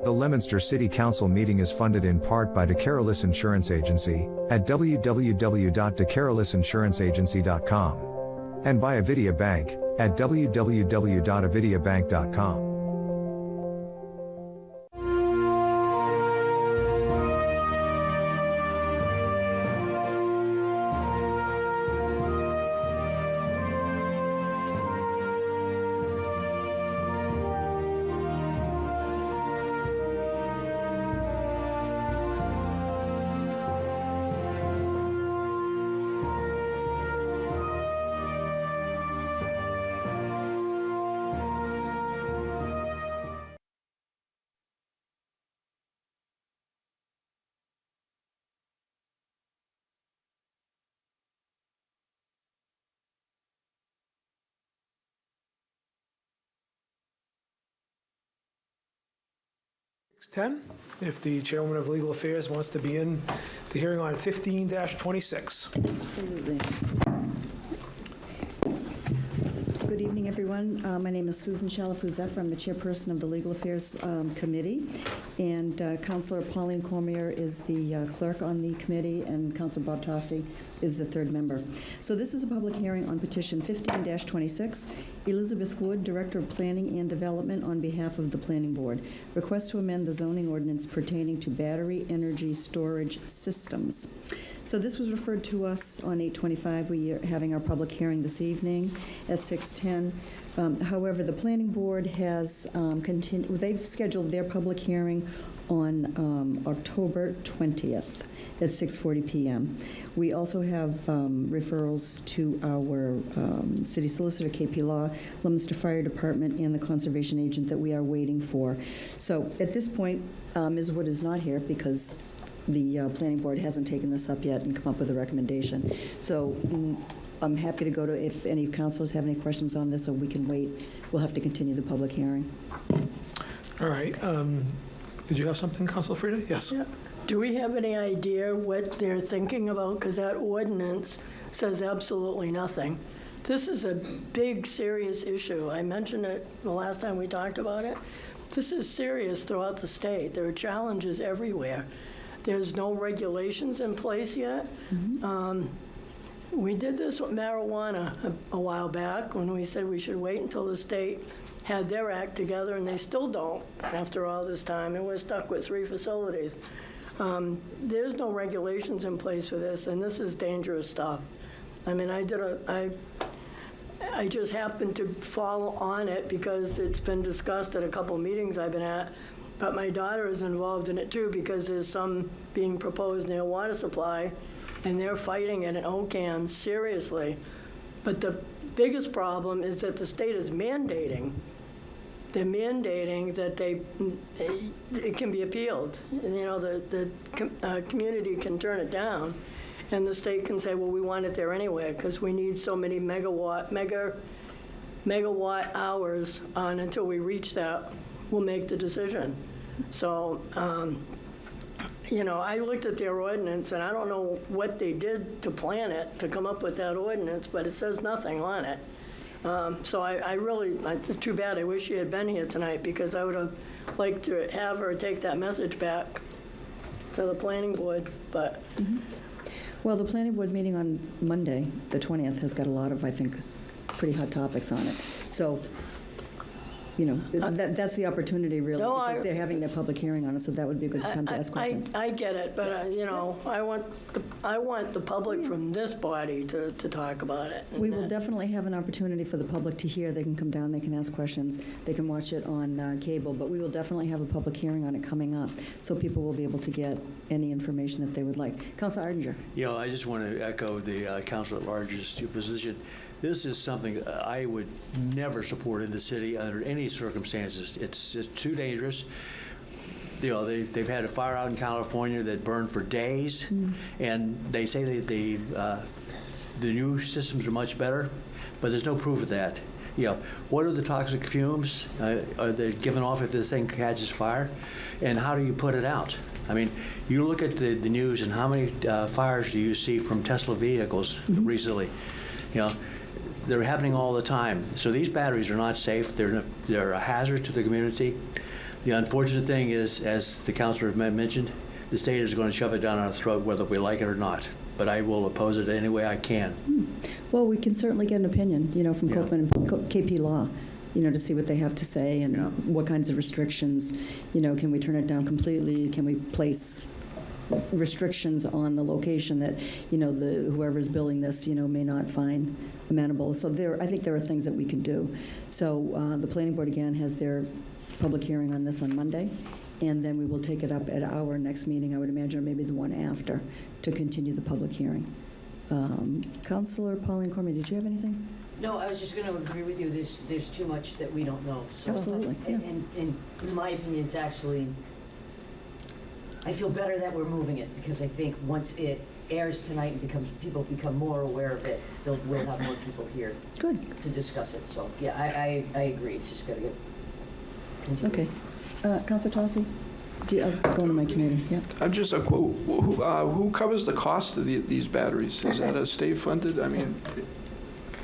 The Leominster City Council meeting is funded in part by DeCarolis Insurance Agency at www.decarolisinsuranceagency.com and by Avidia Bank at www.avidiabank.com. Ten, if the Chairwoman of Legal Affairs wants to be in the hearing on 15-26. Absolutely. Good evening, everyone. My name is Susan Shalafuzef. I'm the chairperson of the Legal Affairs Committee, and Councilor Pauline Cormier is the clerk on the committee, and Councilor Bob Tossi is the third member. So this is a public hearing on petition 15-26. Elizabeth Wood, Director of Planning and Development, on behalf of the Planning Board, requests to amend the zoning ordinance pertaining to battery energy storage systems. So this was referred to us on 8/25. We are having our public hearing this evening at 6:10. However, the Planning Board has they've scheduled their public hearing on October 20th at 6:40 p.m. We also have referrals to our city solicitor, KP Law, Leominster Fire Department, and the conservation agent that we are waiting for. So at this point, Ms. Wood is not here because the planning board hasn't taken this up yet and come up with a recommendation. So I'm happy to go to, if any councilors have any questions on this, or we can wait. We'll have to continue the public hearing. All right. Did you have something, Councilor Frida? Yes. Yeah. Do we have any idea what they're thinking about? Because that ordinance says absolutely nothing. This is a big, serious issue. I mentioned it the last time we talked about it. This is serious throughout the state. There are challenges everywhere. There's no regulations in place yet. Mm-hmm. We did this with marijuana a while back when we said we should wait until the state had their act together, and they still don't after all this time, and we're stuck with 3 facilities. There's no regulations in place for this, and this is dangerous stuff. I mean, I just happened to fall on it because it's been discussed at a couple meetings I've been at, but my daughter is involved in it too because there's some being proposed near water supply, and they're fighting it in Ocam seriously. But the biggest problem is that the state is mandating. They're mandating that it can be appealed. You know, the community can turn it down, and the state can say, well, we want it there anyway because we need so many megawatt hours on until we reach that, we'll make the decision. So, you know, I looked at their ordinance, and I don't know what they did to plan it, to come up with that ordinance, but it says nothing on it. So I really, it's too bad. I wish she had been here tonight because I would have liked to have her take that message back to the planning board, but. Mm-hmm. Well, the planning board meeting on Monday, the 20th, has got a lot of, I think, pretty hot topics on it. So, you know, that's the opportunity, really, because they're having their public hearing on it, so that would be a good time to ask questions. I get it, but, you know, I want the public from this body to talk about it. We will definitely have an opportunity for the public to hear. They can come down, they can ask questions, they can watch it on cable, but we will definitely have a public hearing on it coming up, so people will be able to get any information that they would like. Councilor Ardinger. You know, I just want to echo the Councilor at Large's position. This is something I would never support in the city under any circumstances. It's too dangerous. You know, they've had a fire out in California that burned for days, and they say that the new systems are much better, but there's no proof of that. You know, what are the toxic fumes? Are they given off if this thing catches fire? And how do you put it out? I mean, you look at the news, and how many fires do you see from Tesla vehicles recently? You know, they're happening all the time. So these batteries are not safe. They're a hazard to the community. The unfortunate thing is, as the counselor mentioned, the state is going to shove it down our throat whether we like it or not. But I will oppose it any way I can. Well, we can certainly get an opinion, from Yeah. Copeland and KP Law, to see what they have to say and Yeah. what kinds of restrictions, can we turn it down completely? Can we place restrictions on the location that, whoever's building this, may not find amenable? So I think there are things that we can do. So the planning board, again, has their public hearing on this on Monday, and then we will take it up at our next meeting, I would imagine, or maybe the one after, to continue the public hearing. Councilor Pauline Cormier, did you have anything? No, I was just going to agree with you. There's too much that we don't know. So, Absolutely, yeah. And in my opinion, it's actually, I feel better that we're moving it, because I think once it airs tonight and people become more aware of it, we'll have more people here Good, to discuss it. So, yeah, I agree. It's just got to get continued. okay. Councilor Tossi? Going to my committee, yep. I'm just, who covers the cost of these batteries? Is that a state-funded? I mean,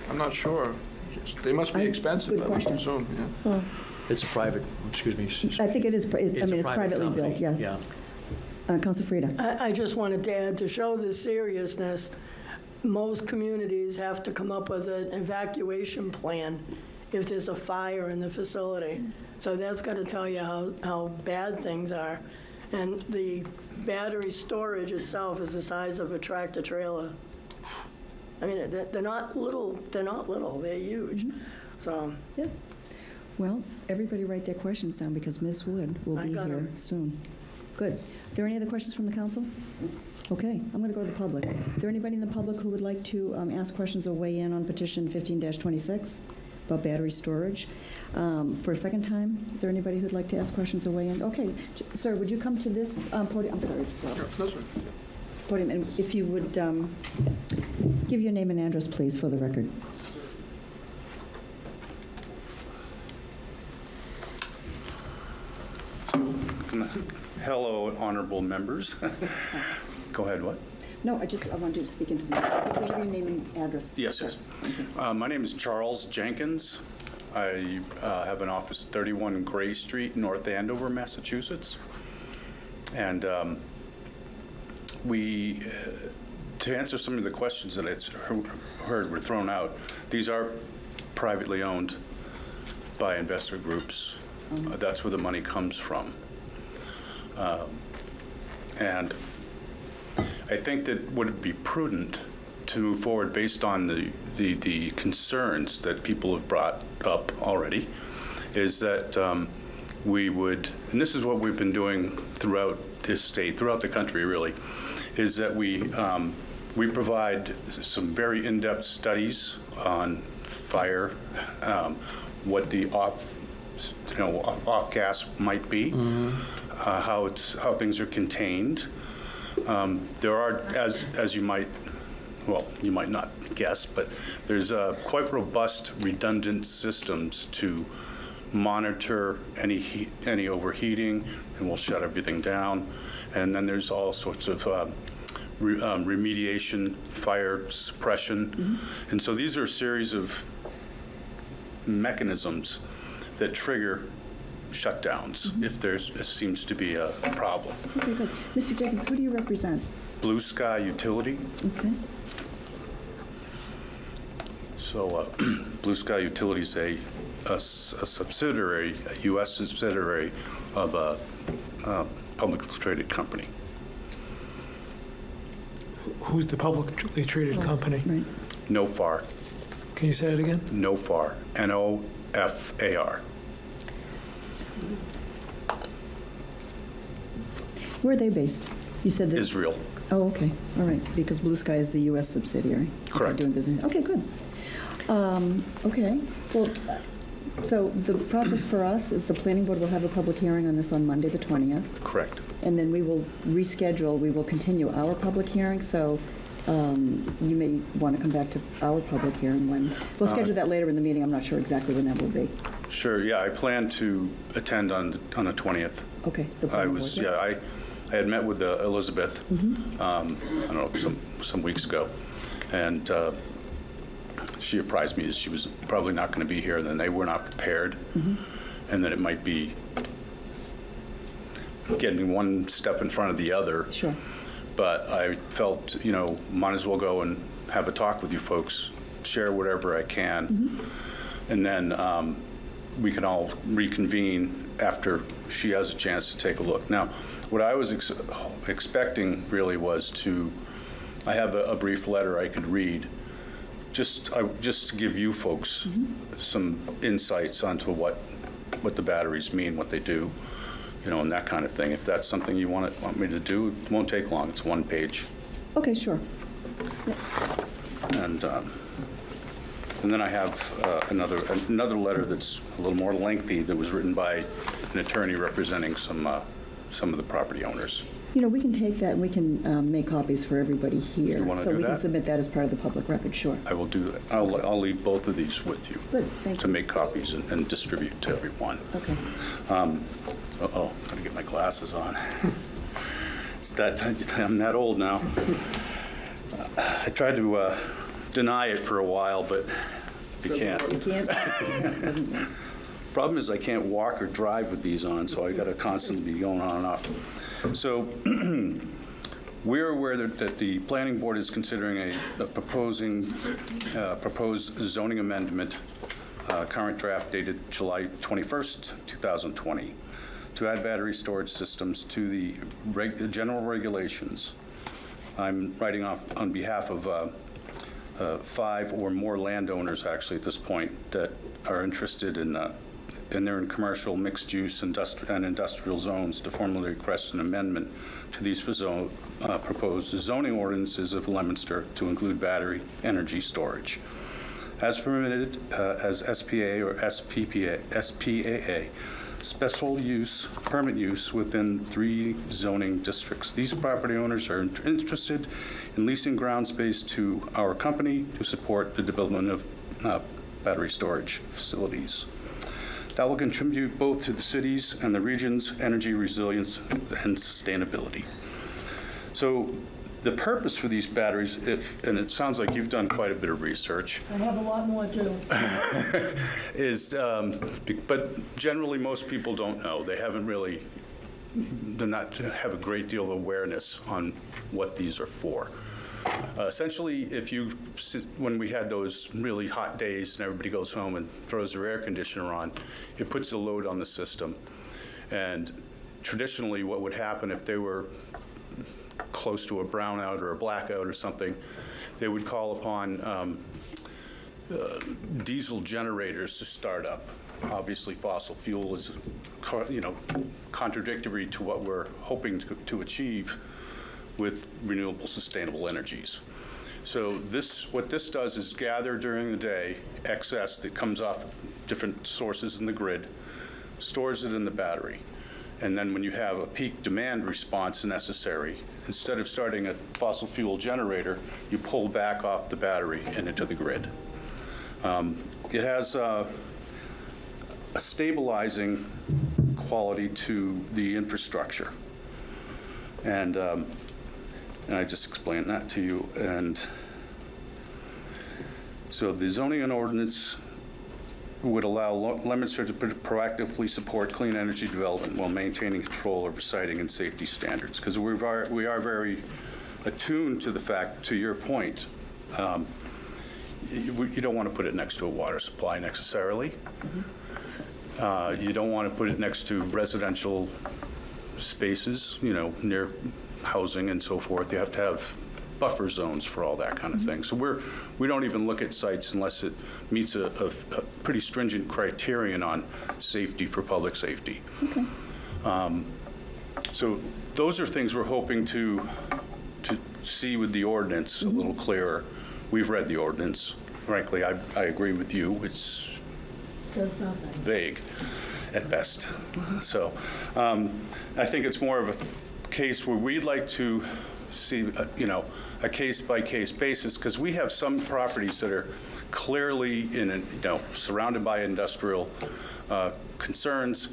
I'm not sure. They must be expensive, Good I would question. presume, yeah. Well, It's a private, excuse me. I think it is, it's a private privately company, built, yeah. Councilor Frida? I just wanted to add, to show the seriousness, most communities have to come up with an evacuation plan if there's a fire in the facility. So that's got to tell you how bad things are. And the battery storage itself is the size of a tractor trailer. I mean, they're not little, they're huge. So, Yeah. Well, everybody write their questions down, because Ms. Wood will I be got here 'em. soon. Good. Are there any other questions from the council? Okay, I'm going to go to the public. Is there anybody in the public who would like to ask questions or weigh in on petition 15-26 about battery storage? For a second time, is there anybody who'd like to ask questions or weigh in? Okay, sir, would you come to this podium? I'm sorry, That's right. podium, and if you would give your name and address, please, for the record. Hello, honorable members. Go ahead, what? No, I want you to speak into the mic. Give your name and address. Yes, sir. yes. My name is Charles Jenkins. I have an office 31 Gray Street, North Andover, Massachusetts. And to answer some of the questions that I heard were thrown out, these are privately owned by investor groups. That's where the money comes from. And I think that would be prudent to move forward based on the concerns that people have brought up already, is that we would, and this is what we've been doing throughout this state, throughout the country really, is that we provide some very in-depth studies on fire, what the off gas might be, how things are contained. There are, as you might, well, you might not guess, but there's quite robust redundant systems to monitor any overheating, and we'll shut everything down. And then there's all sorts of remediation, fire suppression. And so these are a series of mechanisms that trigger shutdowns if there seems to be a problem. Okay, good. Mr. Jenkins, who do you represent? Blue Sky Utility. Okay. So Blue Sky Utility is a subsidiary, a U.S. subsidiary of a publicly traded company. Who's the publicly traded company? Right. NOFAR. Can you say it again? NOFAR. NOFAR. Where are they based? You said that. Israel. Oh, okay. All right. Because Blue Sky is the U.S. subsidiary. Correct. Doing business. Okay, good. Okay. Well, so the process for us is the planning board will have a public hearing on this on Monday, the 20th. Correct. And then we will reschedule, we will continue our public hearing, so you may want to come back to our public hearing when, we'll schedule that later in the meeting, I'm not sure exactly when that will be. Sure, yeah, I plan to attend on the 20th. Okay. The I planning was, board, yeah, I had met with Elizabeth, I don't know, some weeks ago, and she apprised me that she was probably not going to be here, and then they were not prepared, and that it might be getting one step in front of the other. Sure. But I felt, might as well go and have a talk with you folks, share whatever I can, and then we can all reconvene after she has a chance to take a look. Now, what I was expecting really was I have a brief letter I could read, just to give you folks some insights onto what the batteries mean, what they do, and that kind of thing. If that's something you want me to do, it won't take long. It's one page. Okay, sure. And then I have another letter that's a little more lengthy that was written by an attorney representing some of the property owners. We can take that and we can make copies for everybody here. You wanna So do we can that? submit that as part of the public record, sure. I will do that. I'll leave both of these with you. Good, thank To you. make copies and distribute to everyone. Okay. Gotta get my glasses on. It's that time, I'm that old now. I tried to deny it for a while, but you can't. You can't? Problem is I can't walk or drive with these on, so I gotta constantly be going on and off. So we're aware that the planning board is considering a proposed zoning amendment, current draft dated July 21st, 2020, to add battery storage systems to the general regulations. I'm writing off on behalf of 5 or more landowners, actually, at this point, that are interested in they're in commercial, mixed-use, and industrial zones to formally request an amendment to these proposed zoning ordinances of Leominster to include battery energy storage. As permitted as SPA or SPAA, special use, permit use within 3 zoning districts. These property owners are interested in leasing ground space to our company to support the development of battery storage facilities. That will contribute both to the city's and the region's energy resilience and sustainability. So the purpose for these batteries, and it sounds like you've done quite a bit of research, I have a lot more too. is, but generally most people don't know. They haven't really, do not have a great deal of awareness on what these are for. Essentially, when we had those really hot days and everybody goes home and throws their air conditioner on, it puts a load on the system. And traditionally, what would happen if they were close to a brownout or a blackout or something, they would call upon diesel generators to start up. Obviously, fossil fuel is, contradictory to what we're hoping to achieve with renewable, sustainable energies. So what this does is gather during the day excess that comes off different sources in the grid, stores it in the battery, and then when you have a peak demand response necessary, instead of starting a fossil fuel generator, you pull back off the battery and into the grid. It has a stabilizing quality to the infrastructure. And I just explained that to you. And so the zoning and ordinance would allow Leominster to proactively support clean energy development while maintaining control over siting and safety standards. Because we are very attuned to the fact, to your point, you don't want to put it next to a water supply necessarily. You don't want to put it next to residential spaces, near housing and so forth. You have to have buffer zones for all that kind of thing. So we don't even look at sites unless it meets a pretty stringent criterion on safety for public safety. Okay. So those are things we're hoping to see with the ordinance a little clearer. We've read the ordinance. Frankly, I agree with you. It's Says nothing. vague at best. So I think it's more of a case where we'd like to see, a case-by-case basis, because we have some properties that are clearly surrounded by industrial concerns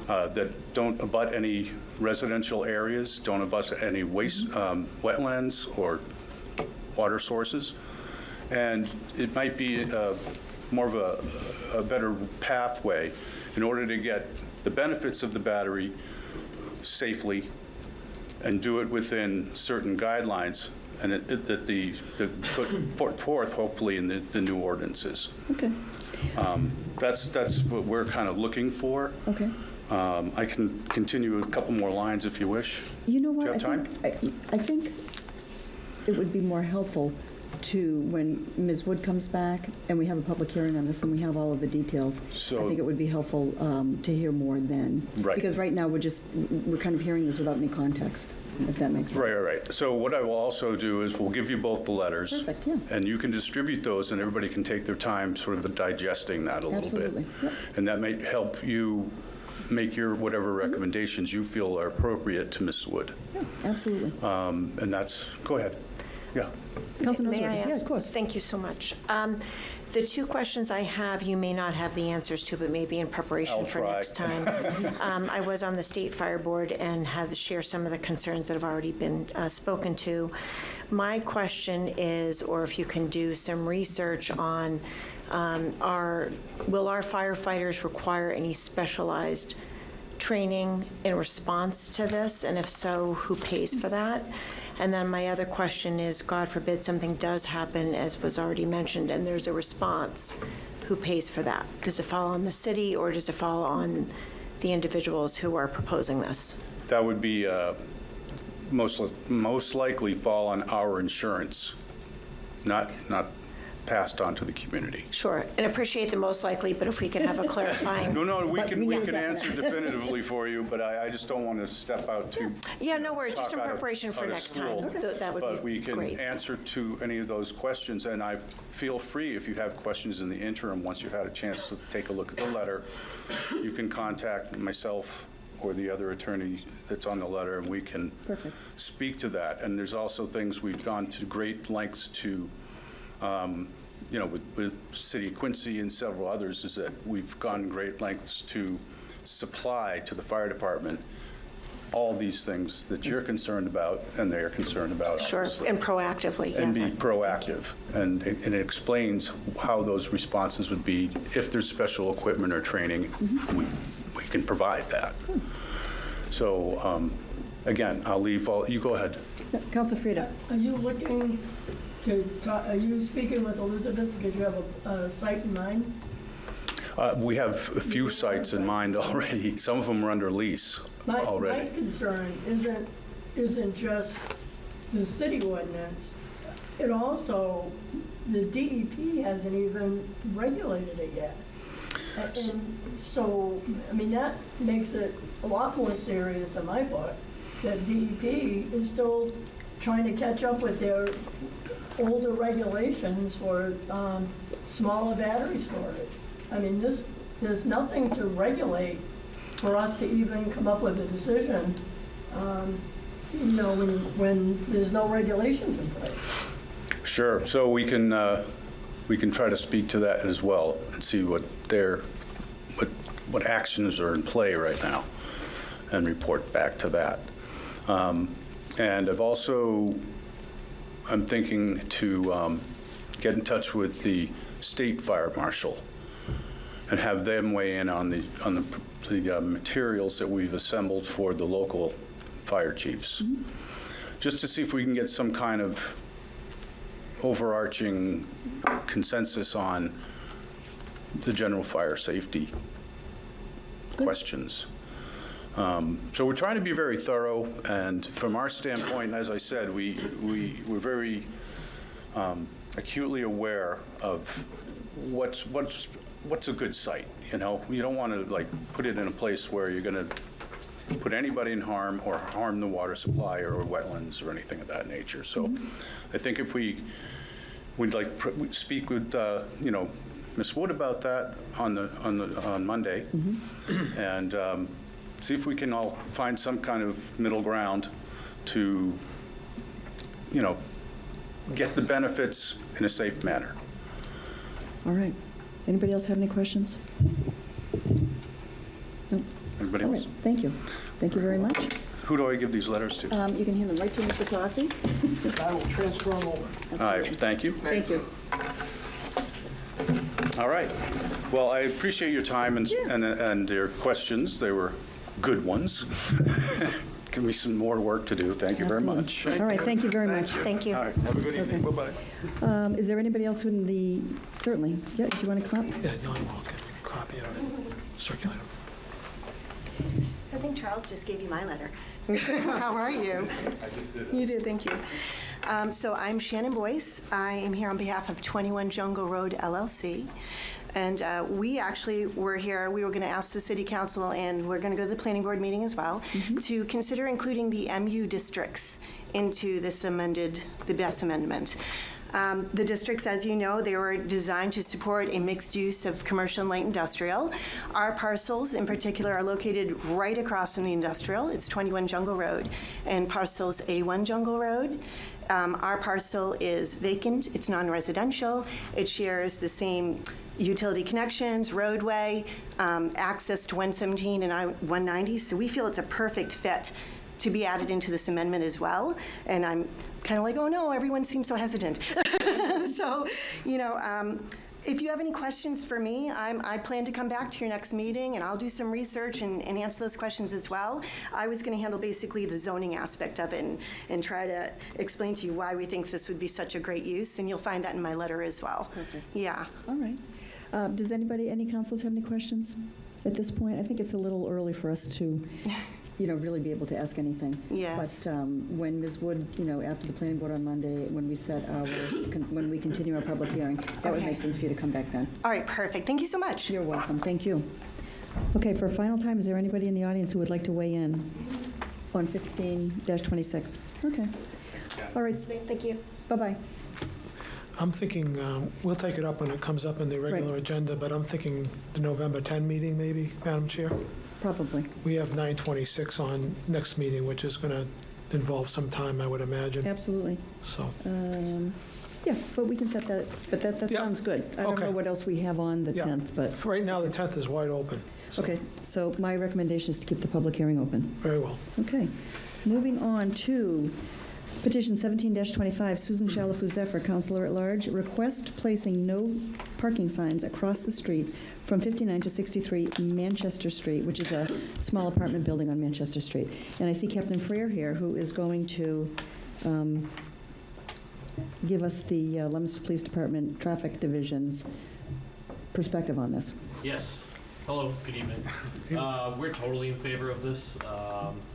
that don't abut any residential areas, don't abut any waste, wetlands or water sources. And it might be more of a better pathway in order to get the benefits of the battery safely and do it within certain guidelines, and that put forth hopefully in the new ordinances. Okay, That's what we're kind of looking for. okay. I can continue a couple more lines if you wish. You know what? Do you have time? I think it would be more helpful to, when Ms. Wood comes back and we have a public hearing on this and we have all of the details, So- I think it would be helpful to hear more then. Right. Because right now, we're kind of hearing this without any context, if that makes sense. Right. So what I will also do is we'll give you both the letters. Perfect, yeah. And you can distribute those, and everybody can take their time sort of digesting that a little bit. Absolutely, yep. And that may help you make your whatever recommendations you feel are appropriate to Ms. Wood. Yeah, absolutely. And that's, go ahead. Yeah. Councilor May I Nosworthy. Yeah, ask? of course. Thank you so much. The two questions I have, you may not have the answers to, but maybe in preparation I'll for try. next time. I was on the State Fire Board and had to share some of the concerns that have already been spoken to. My question is, or if you can do some research on, will our firefighters require any specialized training in response to this? And if so, who pays for that? And then my other question is, God forbid something does happen, as was already mentioned, and there's a response, who pays for that? Does it fall on the city, or does it fall on the individuals who are proposing this? That would be most likely fall on our insurance, not passed on to the community. Sure, and appreciate the most likely, but if we can have a clarifying. No, we But can we answer definitively for you, but I just don't want to step out too. Yeah, no worries, just in talk out of- preparation for out of next time. school. That would But we be can great. answer to any of those questions, and I feel free, if you have questions in the interim, once you've had a chance to take a look at the letter, you can contact myself or the other attorney that's on the letter, and we can Perfect. speak to that. And there's also things we've gone to great lengths to, with City of Quincy and several others, is that we've gone great lengths to supply to the fire department all these things that you're concerned about and they're concerned about. Sure, obviously. and proactively, yeah. And be Thank you. proactive. And it explains how those responses would be. If there's special equipment or training, we can provide that. So, again, I'll leave you go ahead. Councilor Frida. Are you looking to talk, are you speaking with Elizabeth because you have a site in mind? We have a few sites in mind already. Some of them are under lease My already. concern isn't just the city ordinance. It also, the DEP hasn't even regulated it yet. And so, I mean, that makes it a lot more serious in my book, that DEP is still trying to catch up with their older regulations for smaller battery storage. I mean, there's nothing to regulate for us to even come up with a decision, when there's no regulations in place. Sure. So we can try to speak to that as well and see what actions are in play right now and report back to that. And I'm thinking to get in touch with the state fire marshal and have them weigh in on the materials that we've assembled for the local fire chiefs, just to see if we can get some kind of overarching consensus on the general fire safety questions. So we're trying to be very thorough, and from our standpoint, as I said, we're very acutely aware of what's a good site. You don't want to put it in a place where you're going to put anybody in harm or harm the water supply or wetlands or anything of that nature. So I think if we'd speak with Ms. Wood about that on Monday, and see if we can all find some kind of middle ground to get the benefits in a safe manner. All right. Anybody else have any questions? No. Anybody All else? right. Thank you. Thank you very much. Who do I give these letters to? You can hand them right to Mr. Tossi. I will transfer them over. All right, thank you. Thank you. All right. Well, I appreciate your time and your questions. They were good ones. Give me some more work to do. Thank you very much. All right, thank you very much. Thank you. All right, have a good evening. Bye-bye. Is there anybody else who in the, certainly, yeah, do you want to come up? Yeah, no, I'm okay. We can copy it and circulate them. So I think Charles just gave you my letter. How are you? I just did. You did, thank you. So I'm Shannon Boyce. I am here on behalf of 21 Jungle Road LLC. And we actually were here, we were going to ask the city council, and we're going to go to the planning board meeting as well, to consider including the MU districts into this amended, the BES amendment. The districts, as you know, they were designed to support a mixed use of commercial and light industrial. Our parcels in particular are located right across from the industrial. It's 21 Jungle Road and parcels A1 Jungle Road. Our parcel is vacant, it's non-residential, it shares the same utility connections, roadway, access to 117 and I-190, so we feel it's a perfect fit to be added into this amendment as well. And I'm kind of like, oh no, everyone seems so hesitant. So, you know, if you have any questions for me, I plan to come back to your next meeting and I'll do some research and answer those questions as well. I was going to handle basically the zoning aspect of it and try to explain to you why we think this would be such a great use, and you'll find that in my letter as well. Perfect. Yeah. All right. Does any councilors have any questions at this point? I think it's a little early for us to, really be able to ask anything. Yes. But when Ms. Wood, after the planning board on Monday, when we continue our public hearing, that would Okay. make sense for you to come back then. All right, perfect. Thank you so much. You're welcome. Thank you. Okay, for a final time, is there anybody in the audience who would like to weigh in on 15-26? Okay. All right. Thank you. Bye-bye. I'm thinking, we'll take it up when it comes up in the regular Right. agenda, but I'm thinking the November 10 meeting maybe, Madam Chair. Probably. We have 9/26 on next meeting, which is going to involve some time, I would imagine. Absolutely. So, Yeah, but we can set that, but that Yeah. sounds good. I don't Okay. know what else we have on the Yeah. 10th, but, for right now, the 10th is wide open. So, okay. So my recommendation is to keep the public hearing open. Very well. Okay. Moving on to petition 17-25, Susan Shalafou Zephyr, Counselor at Large, request placing no parking signs across the street from 59 to 63 Manchester Street, which is a small apartment building on Manchester Street. And I see Captain Frere here, who is going to give us the Leominster Police Department Traffic Division's perspective on this. Yes. Hello, good evening. We're totally in favor of this.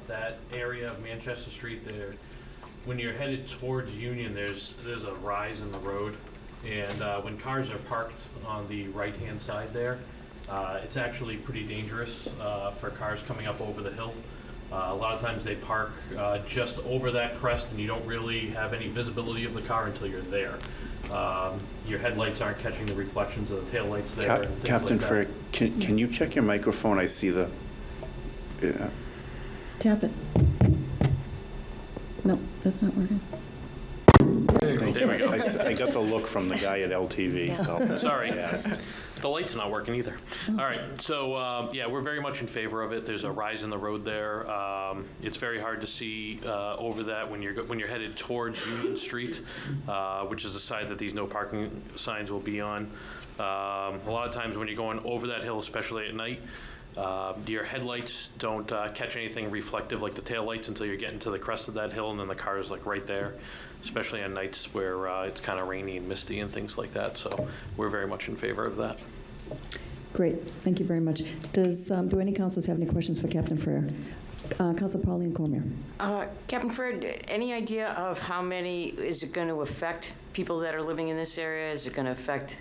That area of Manchester Street there, when you're headed towards Union, there's a rise in the road. And when cars are parked on the right-hand side there, it's actually pretty dangerous for cars coming up over the hill. A lot of times they park just over that crest, and you don't really have any visibility of the car until you're there. Your headlights aren't catching the reflections of the taillights there. and things Captain like Frick, that. can you check your microphone? I see the... Yeah. Tap it. No, that's not working. Thank There we you. go. I got the look from the guy at LTV, so... Sorry. I asked. The light's not working either. All right, so, yeah, we're very much in favor of it. There's a rise in the road there. It's very hard to see over that when you're headed towards Union Street, which is the side that these no parking signs will be on. A lot of times when you're going over that hill, especially at night, your headlights don't catch anything reflective like the taillights until you're getting to the crest of that hill, and then the car is like right there, especially on nights where it's kind of rainy and misty and things like that. So we're very much in favor of that. Great, thank you very much. Do any councilors have any questions for Captain Frere? Council Pauline Cormier. Captain Fred, any idea of how many is it going to affect people that are living in this area? Is it going to affect,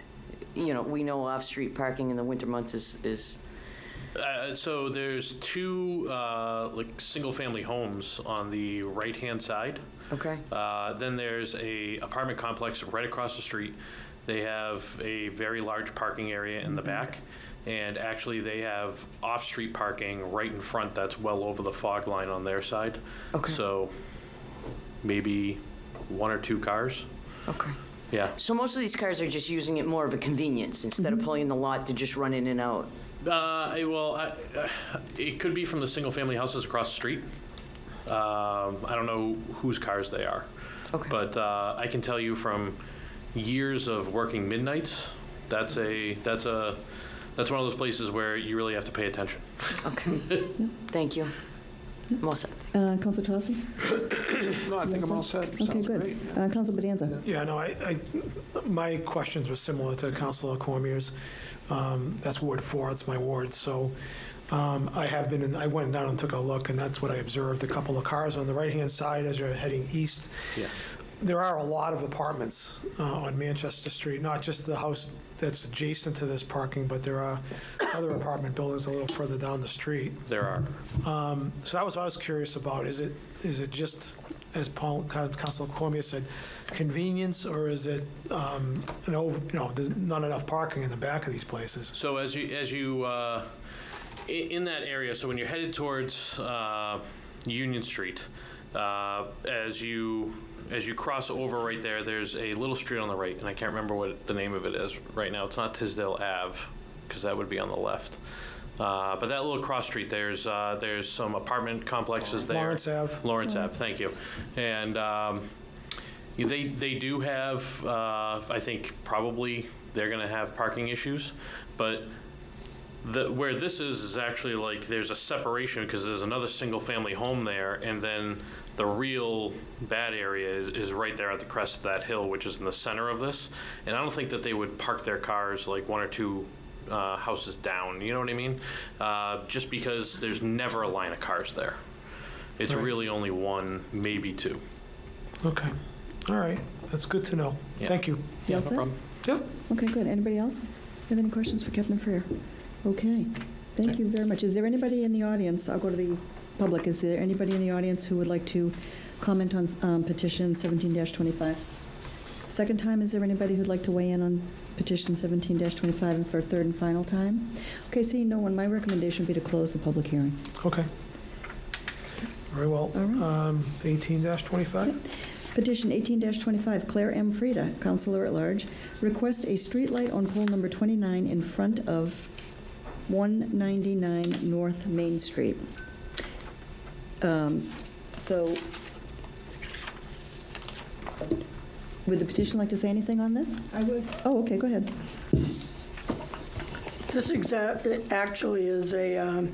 we know off-street parking in the winter months is So there's two single-family homes on the right-hand side. okay? Then there's a apartment complex right across the street. They have a very large parking area in the back, and actually they have off-street parking right in front that's well over the fog line on their side. Okay. So maybe one or two cars. Okay. Yeah. So most of these cars are just using it more of a convenience instead of pulling in the lot to just run in and out. It could be from the single-family houses across the street. I don't know whose cars they are. Okay. But I can tell you from years of working midnights, that's a that's one of those places where you really have to pay attention. Okay. Thank you. I'm all set. Council Tosi? No, I think I'm all set. Okay, Sounds good. great. Council Bonanza? Yeah, no, my questions were similar to Councilor Cormier's. That's Ward 4, it's my ward, so I went down and took a look, and that's what I observed, a couple of cars on the right-hand side as you're heading east. Yeah. There are a lot of apartments on Manchester Street, not just the house that's adjacent to this parking, but there are other apartment buildings a little further down the street. There are. So that was what I was curious about. Is it just, as Councilor Cormier said, convenience, or is it, there's not enough parking in the back of these places? So as you in that area, so when you're headed towards Union Street, as you cross over right there, there's a little street on the right, and I can't remember what the name of it is right now. It's not Tisdale Ave, because that would be on the left. But that little cross street, there's some apartment complexes there. Lawrence Ave. Lawrence Ave, thank you. And they do have, I think probably they're going to have parking issues, but where this is actually like there's a separation because there's another single-family home there, and then the real bad area is right there at the crest of that hill, which is in the center of this. And I don't think that they would park their cars like one or two houses down, you know what I mean? Just because there's never a line of cars there. It's Right. really only one, maybe two. Okay, all right, that's good to know. Yeah. Thank you. You all No set? problem. Yep. Okay, good. Anybody else have any questions for Captain Freer? Okay, thank you very much. Is there anybody in the audience, I'll go to the public, is there anybody in the audience who would like to comment on petition 17-25? Second time, is there anybody who'd like to weigh in on petition 17-25 and for a third and final time? Okay, seeing no one, my recommendation would be to close the public hearing. Okay. Very well. All right. 18-25? Petition 18-25, Claire M. Frieda, Councilor at Large, request a streetlight on pole number 29 in front of 199 North Main Street. So, would the petition like to say anything on this? I would. Oh, okay, go ahead. This actually is a,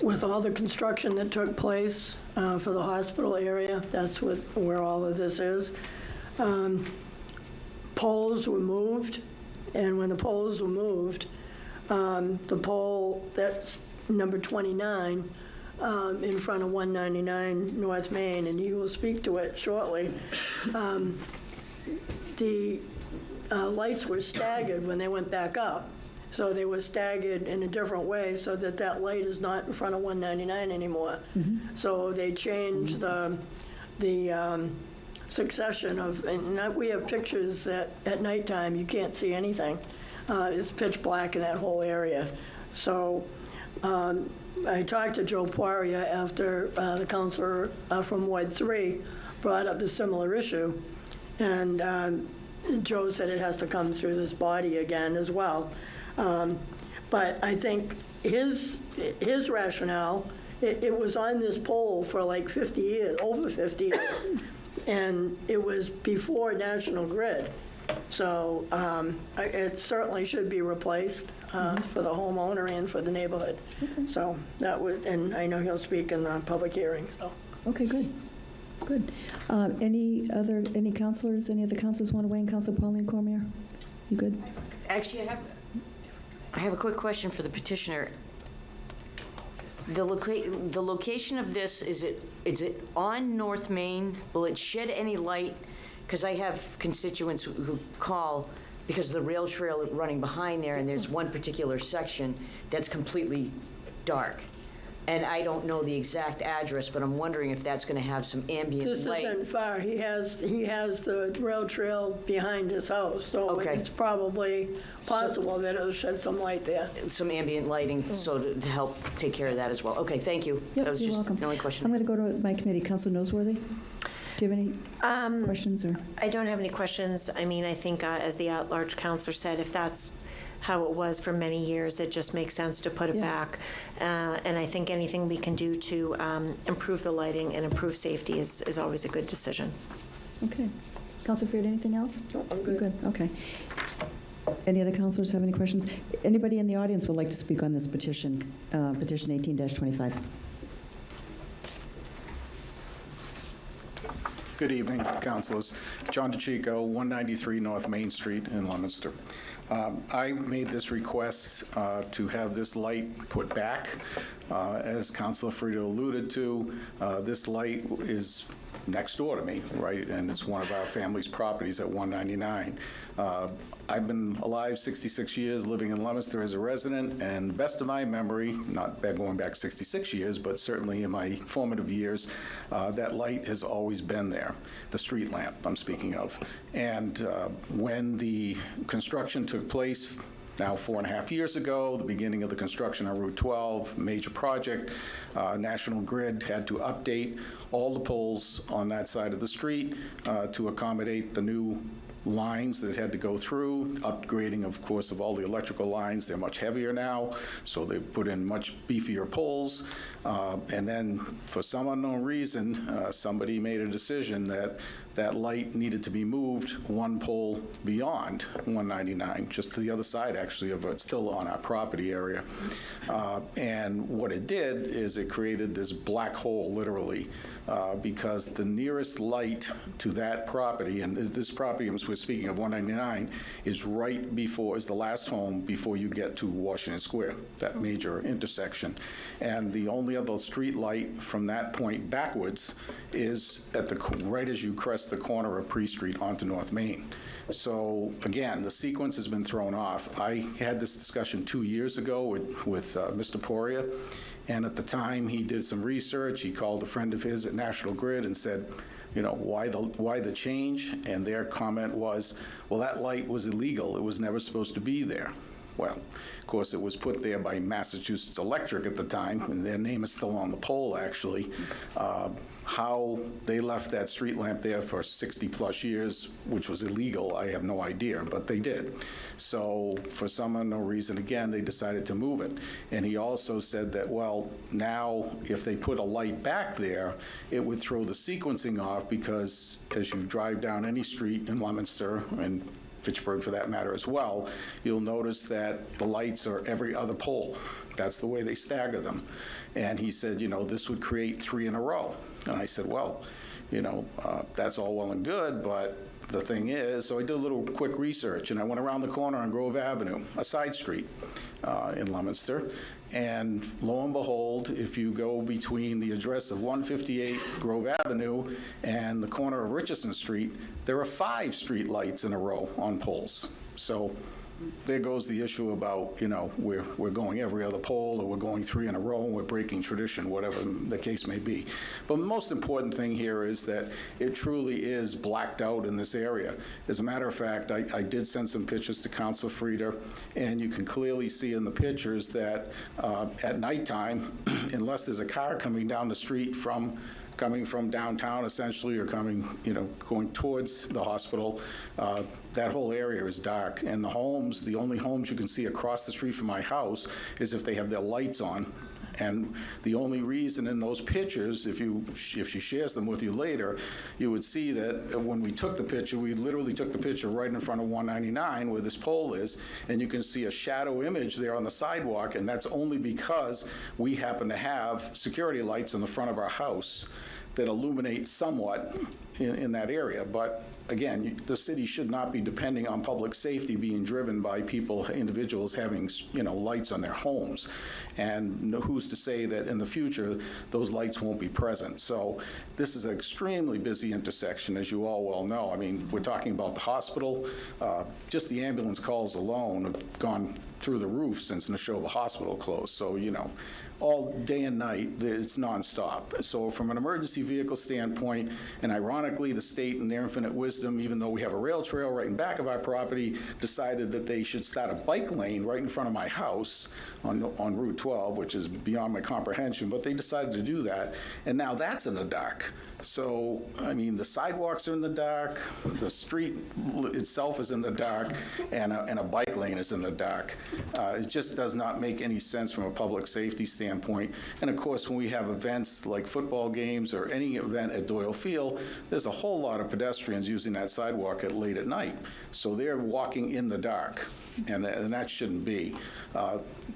with all the construction that took place for the hospital area, that's where all of this is. Poles were moved, and when the poles were moved, the pole that's number 29 in front of 199 North Main, and you will speak to it shortly. The lights were staggered when they went back up, so they were staggered in a different way so that that light is not in front of 199 anymore. So they changed the succession of, and we have pictures that at nighttime you can't see anything. It's pitch black in that whole area. So I talked to Joe Poirier after the councilor from Ward 3 brought up the similar issue, and Joe said it has to come through this body again as well. But I think his rationale, it was on this pole for like 50 years, over 50 years, and it was before National Grid. So it certainly should be replaced for the homeowner and for the neighborhood. Okay. So that was, and I know he'll speak in the public hearing, so. Okay, good. Good. Any other councilors want to weigh in? Councilor Pauline Cormier? You good? Actually, I have a quick question for the petitioner. The location of this, is it on North Main? Will it shed any light? Because I have constituents who call because the rail trail running behind there, and there's one particular section that's completely dark. And I don't know the exact address, but I'm wondering if that's going to have some ambient This light. isn't far. He has the rail trail behind his house, so Okay. it's probably possible that it'll shed some light there. Some ambient lighting, so to help take care of that as well. Okay, thank you. Yep, That was you're just welcome. the only question. I'm going to go to my committee. Councilor Noseworthy? Do you have any questions? Or I don't have any questions. I mean, I think as the at-large counselor said, if that's how it was for many years, it just makes sense to put it back. And I think anything we can do to improve the lighting and improve safety is always a good decision. Okay. Councilor Fried, anything else? No, I'm You're good. good, okay. Any other counselors have any questions? Anybody in the audience would like to speak on this petition, petition 18-25? Good evening, councilors. John DeChico, 193 North Main Street in Leominster. I made this request to have this light put back. As Councilor Frida alluded to, this light is next door to me, right? And it's one of our family's properties at 199. I've been alive 66 years, living in Leominster as a resident, and best of my memory, not going back 66 years, but certainly in my formative years, that light has always been there, the street lamp I'm speaking of. And when the construction took place, now 4.5 years ago, the beginning of the construction on Route 12, major project, National Grid had to update all the poles on that side of the street to accommodate the new lines that had to go through, upgrading, of course, of all the electrical lines. They're much heavier now, so they've put in much beefier poles. And then, for some unknown reason, somebody made a decision that that light needed to be moved one pole beyond 199, just to the other side, actually, of it, still on our property area. And what it did is it created this black hole, literally, because the nearest light to that property, and this property we're speaking of, 199, is right before, is the last home before you get to Washington Square, that major intersection. And the only other street light from that point backwards is at the right as you crest the corner of Pre Street onto North Main. So again, the sequence has been thrown off. I had this discussion 2 years ago with Mr. Poria, and at the time he did some research. He called a friend of his at National Grid and said, you know, why the change? And their comment was, well, that light was illegal. It was never supposed to be there. Well, of course, it was put there by Massachusetts Electric at the time, and their name is still on the pole, actually. How they left that street lamp there for 60-plus years, which was illegal, I have no idea, but they did. So for some unknown reason, again, they decided to move it. And he also said that, well, now if they put a light back there, it would throw the sequencing off, because as you drive down any street in Leominster, and Fitchburg for that matter as well, you'll notice that the lights are every other pole. That's the way they stagger them. And he said, you know, this would create 3 in a row. And I said, well, you know, that's all well and good, but the thing is, so I did a little quick research, and I went around the corner on Grove Avenue, a side street in Leominster, and lo and behold, if you go between the address of 158 Grove Avenue and the corner of Richardson Street, there are 5 street lights in a row on poles. So there goes the issue about, you know, we're going every other pole, or we're going 3 in a row, and we're breaking tradition, whatever the case may be. But the most important thing here is that it truly is blacked out in this area. As a matter of fact, I did send some pictures to Council Frieder, and you can clearly see in the pictures that at nighttime, unless there's a car coming down the street coming from downtown, essentially, or coming, you know, going towards the hospital, that whole area is dark. And the only homes you can see across the street from my house is if they have their lights on. And the only reason in those pictures, if she shares them with you later, you would see that when we took the picture, we literally took the picture right in front of 199 where this pole is, and you can see a shadow image there on the sidewalk, and that's only because we happen to have security lights in the front of our house that illuminate somewhat in that area. But again, the city should not be depending on public safety being driven by individuals having, you know, lights on their homes. And who's to say that in the future those lights won't be present? So this is an extremely busy intersection, as you all well know. I mean, we're talking about the hospital. Just the ambulance calls alone have gone through the roof since Neshoba Hospital closed. So, you know, all day and night, it's nonstop. So from an emergency vehicle standpoint, and ironically, the state in their infinite wisdom, even though we have a rail trail right in back of our property, decided that they should start a bike lane right in front of my house on Route 12, which is beyond my comprehension, but they decided to do that, and now that's in the dark. So, I mean, the sidewalks are in the dark, the street itself is in the dark, and a bike lane is in the dark. It just does not make any sense from a public safety standpoint standpoint. And of course, when we have events like football games or any event at Doyle Field, there's a whole lot of pedestrians using that sidewalk late at night. So they're walking in the dark, and that shouldn't be.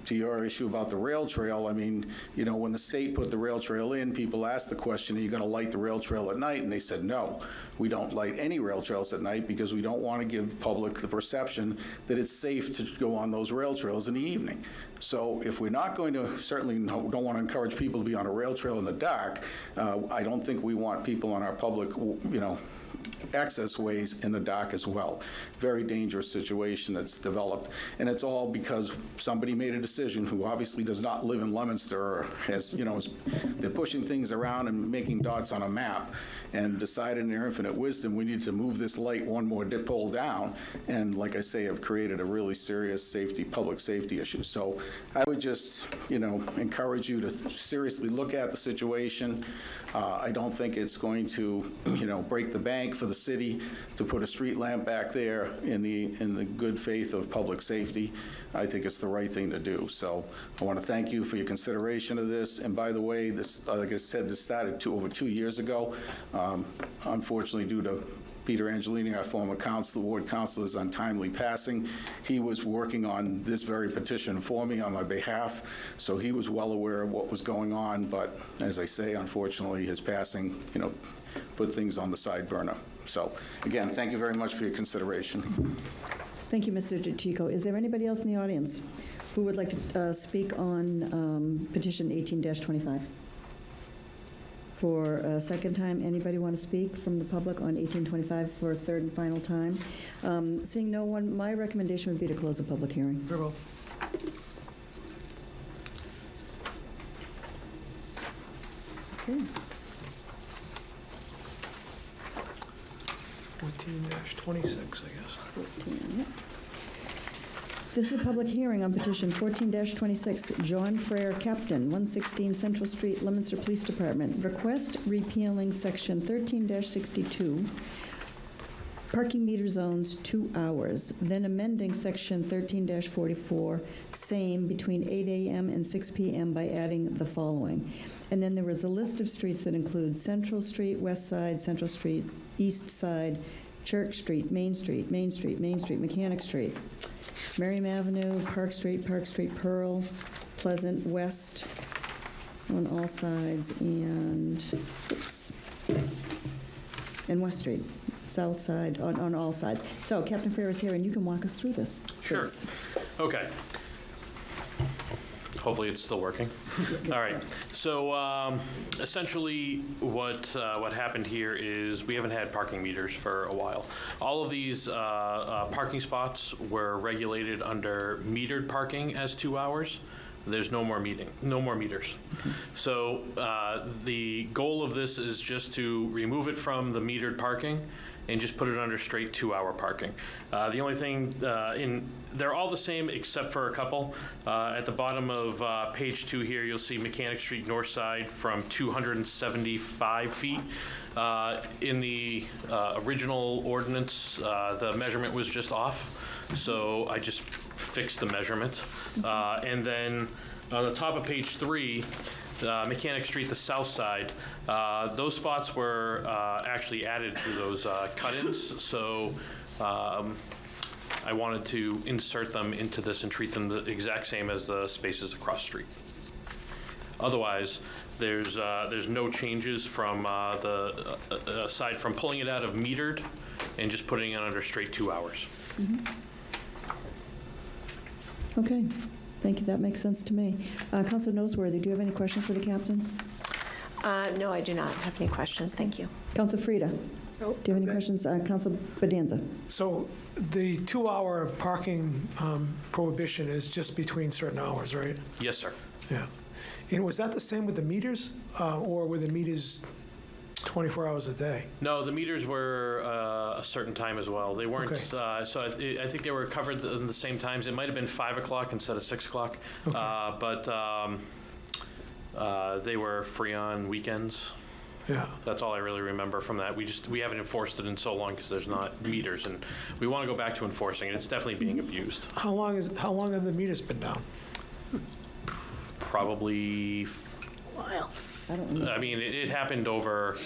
To your issue about the rail trail, I mean, you know, when the state put the rail trail in, people asked the question, are you going to light the rail trail at night? And they said, no, we don't light any rail trails at night because we don't want to give public the perception that it's safe to go on those rail trails in the evening. So if we're not going to, certainly don't want to encourage people to be on a rail trail in the dark, I don't think we want people on our public, you know, access ways in the dark as well. Very dangerous situation that's developed. And it's all because somebody made a decision who obviously does not live in Leominster or has, you know, they're pushing things around and making dots on a map and decided in their infinite wisdom we need to move this light one more pole down. And like I say, have created a really serious public safety issue. So I would just, you know, encourage you to seriously look at the situation. I don't think it's going to, you know, break the bank for the city to put a street lamp back there in the good faith of public safety. I think it's the right thing to do. So I want to thank you for your consideration of this. And by the way, this, like I said, this started over 2 years ago. Unfortunately, due to Peter Angelini, our former ward councilor's untimely passing, he was working on this very petition for me on my behalf, so he was well aware of what was going on, but as I say, unfortunately, his passing, you know, put things on the side burner. So, again, thank you very much for your consideration. Thank you, Mr. DeChico. Is there anybody else in the audience who would like to speak on petition 18-25? For a second time, anybody want to speak from the public on 1825 for a third and final time? Seeing no one, my recommendation would be to close the public hearing. Very well. Okay. 14-26, I guess. 14, yeah. This is a public hearing on petition 14-26, John Frere, Captain, 116 Central Street, Leominster Police Department. Request repealing section 13-62, parking meter zones 2 hours, then amending section 13-44, same between 8 a.m. and 6 p.m. by adding the following. And then there was a list of streets that include Central Street, West Side, Central Street, East Side, Church Street, Main Street, Main Street, Main Street, Mechanic Street, Merriam Avenue, Park Street, Pearl, Pleasant, West on all sides, and, and West Street, South Side on all sides. So Captain Frere is here, and you can walk us through this. Sure. Please. Okay. Hopefully it's still working. All right. So essentially what happened here is we haven't had parking meters for a while. All of these parking spots were regulated under metered parking as 2 hours. There's no more meters. Okay. So the goal of this is just to remove it from the metered parking and just put it under straight 2-hour parking. The only thing they're all the same except for a couple. At the bottom of page 2 here, you'll see Mechanic Street North Side from 275 feet. In the original ordinance, the measurement was just off, so I just fixed the measurement. And then on the top of page 3, Mechanic Street, the south side, those spots were actually added to those cut-ins, so I wanted to insert them into this and treat them the exact same as the spaces across the street. Otherwise, there's no changes from aside from pulling it out of metered and just putting it under straight 2 hours. Mm-hmm. Okay. Thank you. That makes sense to me. Councilor Noseworthy, do you have any questions for the captain? No, I do not have any questions. Thank you. Councilor Frida, do you have any questions? Councilor Bedanza. So the 2-hour parking prohibition is just between certain hours, right? Yes, sir. Yeah. And was that the same with the meters, or were the meters 24 hours a day? No, the meters were a certain time as well. They weren't, Okay. so I think they were covered in the same times. It might have been 5 o'clock instead of 6 o'clock. Okay. But they were free on weekends. Yeah. That's all I really remember from that. We haven't enforced it in so long because there's not meters, and we want to go back to enforcing it. It's definitely being abused. How long have the meters been down? probably, Wow. I mean, it happened over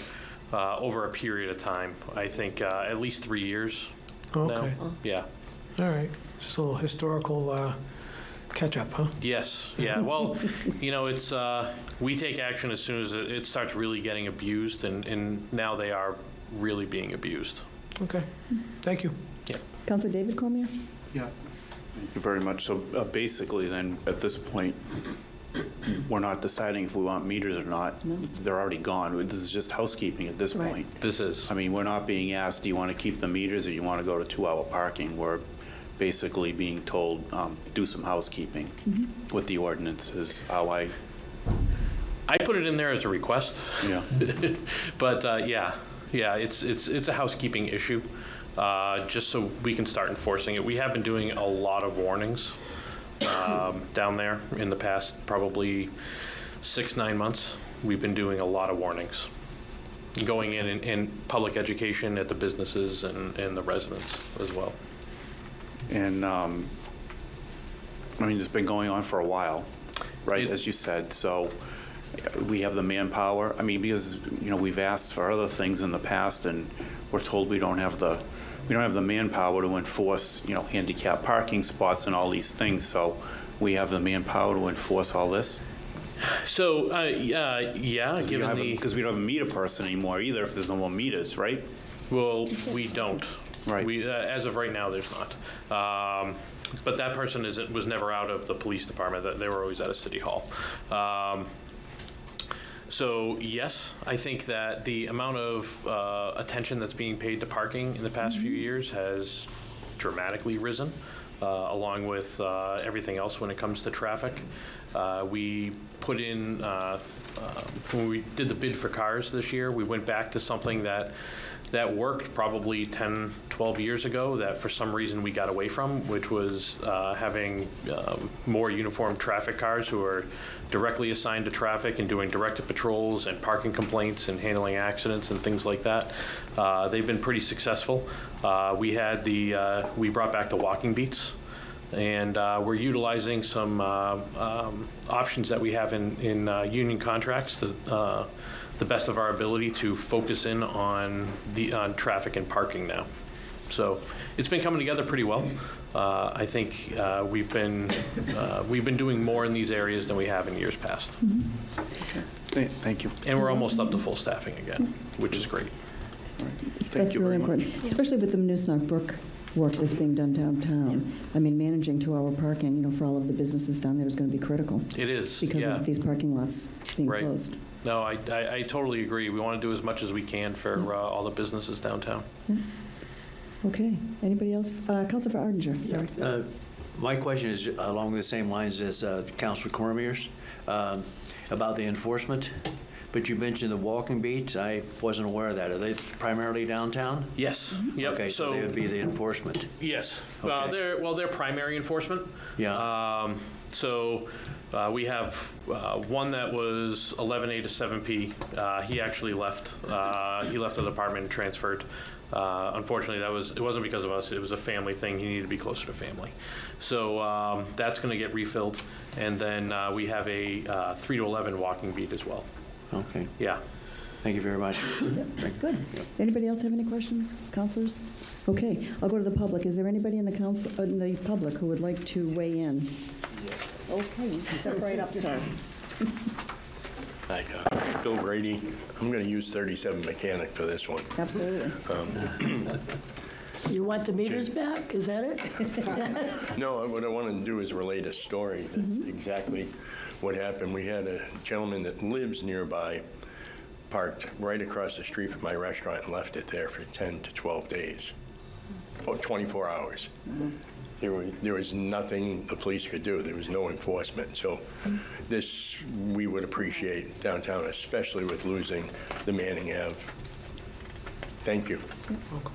a period of time. I think at least 3 years now. Okay, Yeah. all right. Just a little historical catch-up, huh? Yes, yeah. Well, it's, we take action as soon as it starts really getting abused, and now they are really being abused. Okay, thank you. Councilor David Cormier? Yeah. Thank you very much. So basically then, at this point, we're not deciding if we want meters or not. No. They're already gone. This is just housekeeping at this Right. point. This is. I mean, we're not being asked, do you want to keep the meters or you want to go to 2-hour parking? We're basically being told, do some housekeeping with the ordinance is how I, put it in there as a request. yeah. But yeah, it's a housekeeping issue, just so we can start enforcing it. We have been doing a lot of warnings down there in the past probably 6-9 months. We've been doing a lot of warnings, going in public education at the businesses and the residents as well. And, I mean, it's been going on for a while, right, It- as you said, so we have the manpower. I mean, because, we've asked for other things in the past, and we're told we don't have the manpower to enforce, handicap parking spots and all these things, so we have the manpower to enforce all this? So, yeah, given the, Because we don't have a meter person anymore either, if there's no more meters, right? well, we don't. Right. We, as of right now, there's not. But that person was never out of the police department. They were always at a city hall. So yes, I think that the amount of attention that's being paid to parking in the past few years has dramatically risen, along with everything else when it comes to traffic. We put in, when we did the bid for cars this year, we went back to something that worked probably 10, 12 years ago that for some reason we got away from, which was having more uniformed traffic cars who are directly assigned to traffic and doing directed patrols and parking complaints and handling accidents and things like that. They've been pretty successful. We brought back the walking beats, and we're utilizing some options that we have in union contracts to the best of our ability to focus in on traffic and parking now. So it's been coming together pretty well. I think we've been doing more in these areas than we have in years past. Thank you. And we're almost up to full staffing again, which is great. That's really important, especially with the Newsnack Brook work that's being done downtown. I mean, managing 2-hour parking, for all of the businesses down there is going to be critical It is, because yeah. of these parking lots being Right. closed. No, I totally agree. We want to do as much as we can for all the businesses downtown. Okay, anybody else? Councilor Arndinger, sorry. My question is along the same lines as Councilor Cormier's about the enforcement, but you mentioned the walking beats. I wasn't aware of that. Are they primarily downtown? Yes. Yep. Okay, so they would be the enforcement. Yes. Okay. They're primary enforcement. Yeah. So we have one that was 11A to 7P. He actually left. He left the department and transferred. Unfortunately, it wasn't because of us. It was a family thing. He needed to be closer to family. So that's going to get refilled. And then we have a 3 to 11 walking beat as well. Okay. Yeah. Thank you very much. Good. Anybody else have any questions, councilors? Okay, I'll go to the public. Is there anybody in the public who would like to weigh in? Okay, you can step right up, sir. Hi, Bill Brady. I'm going to use 37 Mechanic for this one. Absolutely. You want the meters back? Is that it? No, what I want to do is relate a story. That's exactly what happened. We had a gentleman that lives nearby parked right across the street from my restaurant and left it there for 10 to 12 days, or 24 hours. There was nothing the police could do. There was no enforcement. So this, we would appreciate downtown, especially with losing the Manning Ave. Thank you.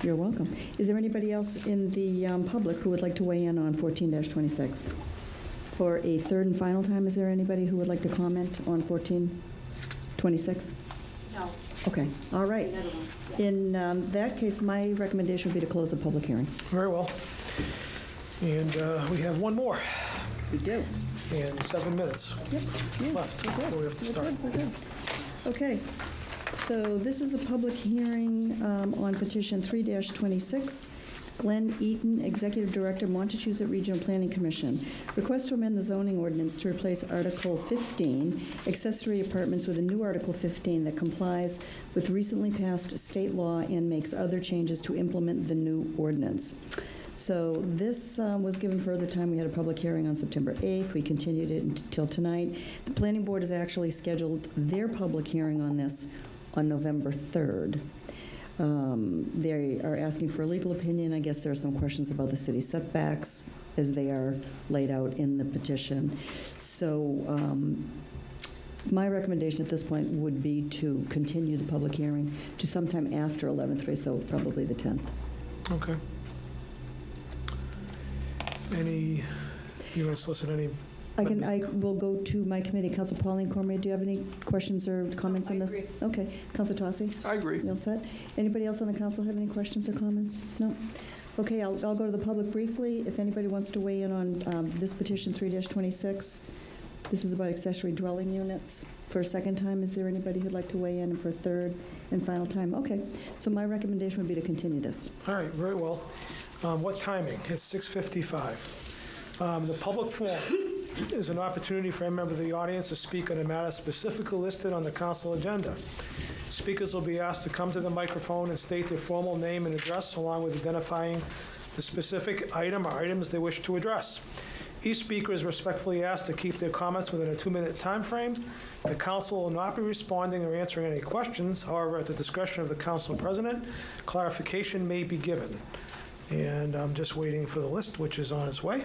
You're welcome. Is there anybody else in the public who would like to weigh in on 14-26? For a third and final time, is there anybody who would like to comment on 14-26? No. Okay, all right. In that case, my recommendation would be to close the public hearing. Very well. And we have one more. We do. And 7 minutes left before we have to start. We're good. Okay, so this is a public hearing on petition 3-26. Glenn Eaton, Executive Director, Montechusett Regional Planning Commission. Request to amend the zoning ordinance to replace Article 15, accessory apartments, with a new Article 15 that complies with recently passed state law and makes other changes to implement the new ordinance. So this was given further time. We had a public hearing on September 8th. We continued it until tonight. The Planning Board has actually scheduled their public hearing on this on November 3rd. They are asking for a legal opinion. I guess there are some questions about the city setbacks as they are laid out in the petition. So my recommendation at this point would be to continue the public hearing to sometime after 11/3, so probably the 10th. Okay. You want to solicit any? I will go to my committee. Council Pauline Cormier, do you have any questions or comments on this? I agree. Okay. Council Tossi? I agree. You all set? Anybody else on the council have any questions or comments? No? Okay, I'll go to the public briefly. If anybody wants to weigh in on this petition 3-26, this is about accessory dwelling units. For a second time, is there anybody who'd like to weigh in? And for a third and final time? Okay, so my recommendation would be to continue this. All right, very well. What timing? It's 6:55. The public forum is an opportunity for any member of the audience to speak on a matter specifically listed on the council agenda. Speakers will be asked to come to the microphone and state their formal name and address, along with identifying the specific item or items they wish to address. Each speaker is respectfully asked to keep their comments within a 2-minute time frame. The council will not be responding or answering any questions. However, at the discretion of the council president, clarification may be given. And I'm just waiting for the list, which is on its way.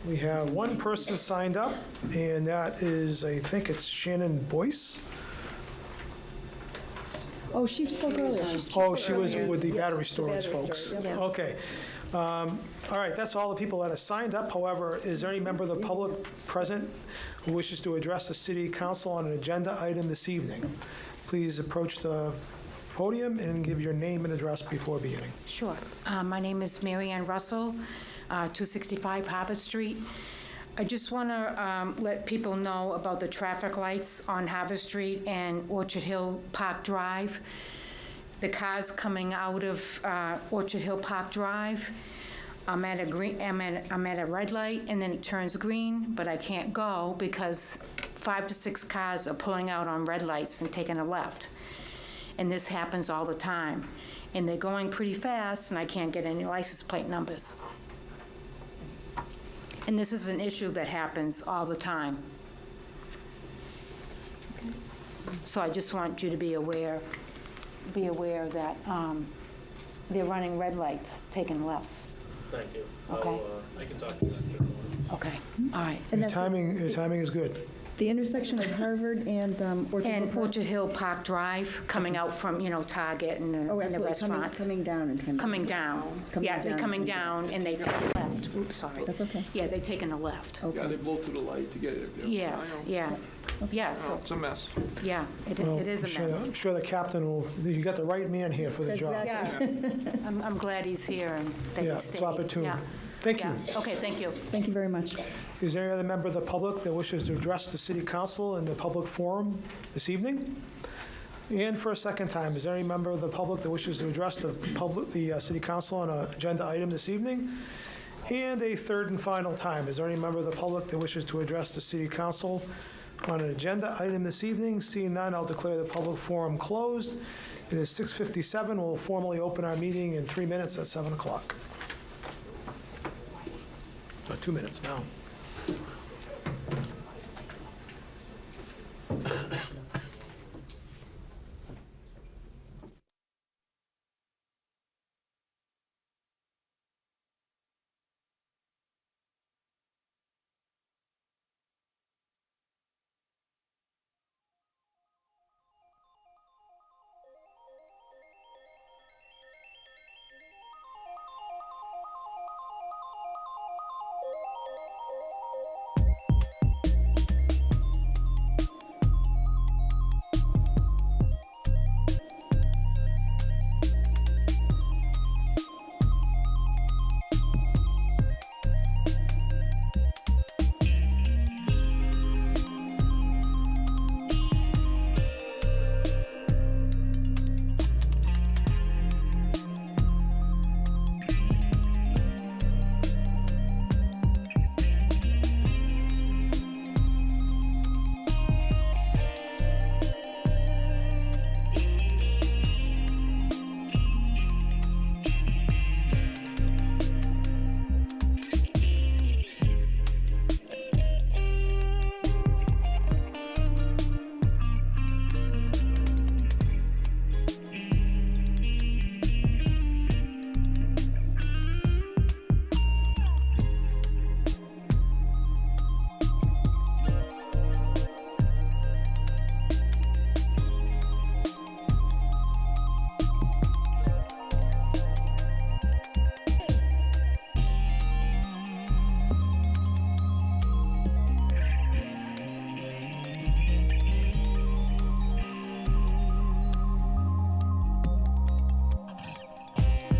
We have one person signed up, and that is, I think it's Shannon Boyce. Oh, she spoke earlier. Oh, she was with the battery The storage battery folks. storage, yeah. Okay. All right, that's all the people that are signed up. However, is there any member of the public present who wishes to address the city council on an agenda item this evening? Please approach the podium and give your name and address before beginning. Sure. My name is Mary Ann Russell, 265 Harvard Street. I just want to let people know about the traffic lights on Harvard Street and Orchard Hill Park Drive. The cars coming out of Orchard Hill Park Drive, I'm at a red light, and then it turns green, but I can't go because 5 to 6 cars are pulling out on red lights and taking a left. And this happens all the time. And they're going pretty fast, and I can't get any license plate numbers. And this is an issue that happens all the time. So I just want you to be aware that they're running red lights, taking lefts. Thank you. Okay. I can talk to that. Okay, all right. And Your that's timing is good. the intersection of Harvard and Orchard Hill And Park? Orchard Hill Park Drive, coming out from, Target and Oh, the absolutely. restaurants. Coming down and Coming down. Coming Yeah, they're down. coming down, and they take a left. Oops, sorry. That's okay. Yeah, they're taking a left. Yeah, they blow through the light to get it. Yes, I know. yeah. Yeah, No, so, it's a mess. yeah, it Well, is a I'm mess. sure the captain will, you got the right man here for the job. Exactly. Yeah, I'm glad he's here and that Yeah, he it's stayed. opportune. Yeah. Thank you. Yeah. Okay, thank you. Thank you very much. Is there any other member of the public that wishes to address the city council in the public forum this evening? And for a second time, is there any member of the public that wishes to address the city council on an agenda item this evening? And a third and final time, is there any member of the public that wishes to address the city council on an agenda item this evening? Seeing none, I'll declare the public forum closed. It is 6:57. We'll formally open our meeting in 3 minutes at 7 o'clock. 2 minutes now.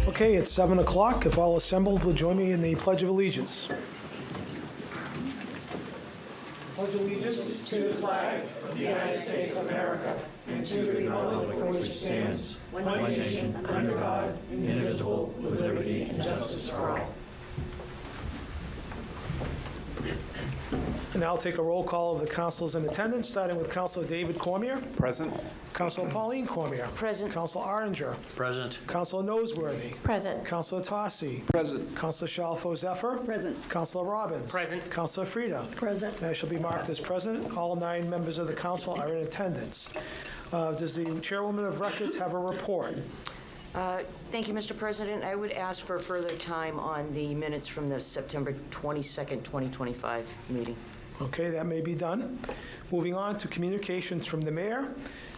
Okay, it's 7 o'clock. If all assembled would join me in the Pledge of Allegiance. Pledge allegiance to the flag of the United States of America and to the republic for which it stands, one nation, under God, indivisible, with liberty and justice for all. And now I'll take a roll call of the councilors in attendance, starting with Councilor David Cormier. Present. Councilor Pauline Cormier. Present. Councilor Orenger. Present. Councilor Noseworthy. Present. Councilor Tossi. Present. Councilor Shalfo Zephyr. Present. Councilor Robbins. Present. Councilor Frida. Present. That shall be marked as present. All 9 members of the council are in attendance. Does the chairwoman of records have a report? Thank you, Mr. President. I would ask for further time on the minutes from the September 22nd, 2025 meeting. Okay, that may be done. Moving on to communications from the mayor.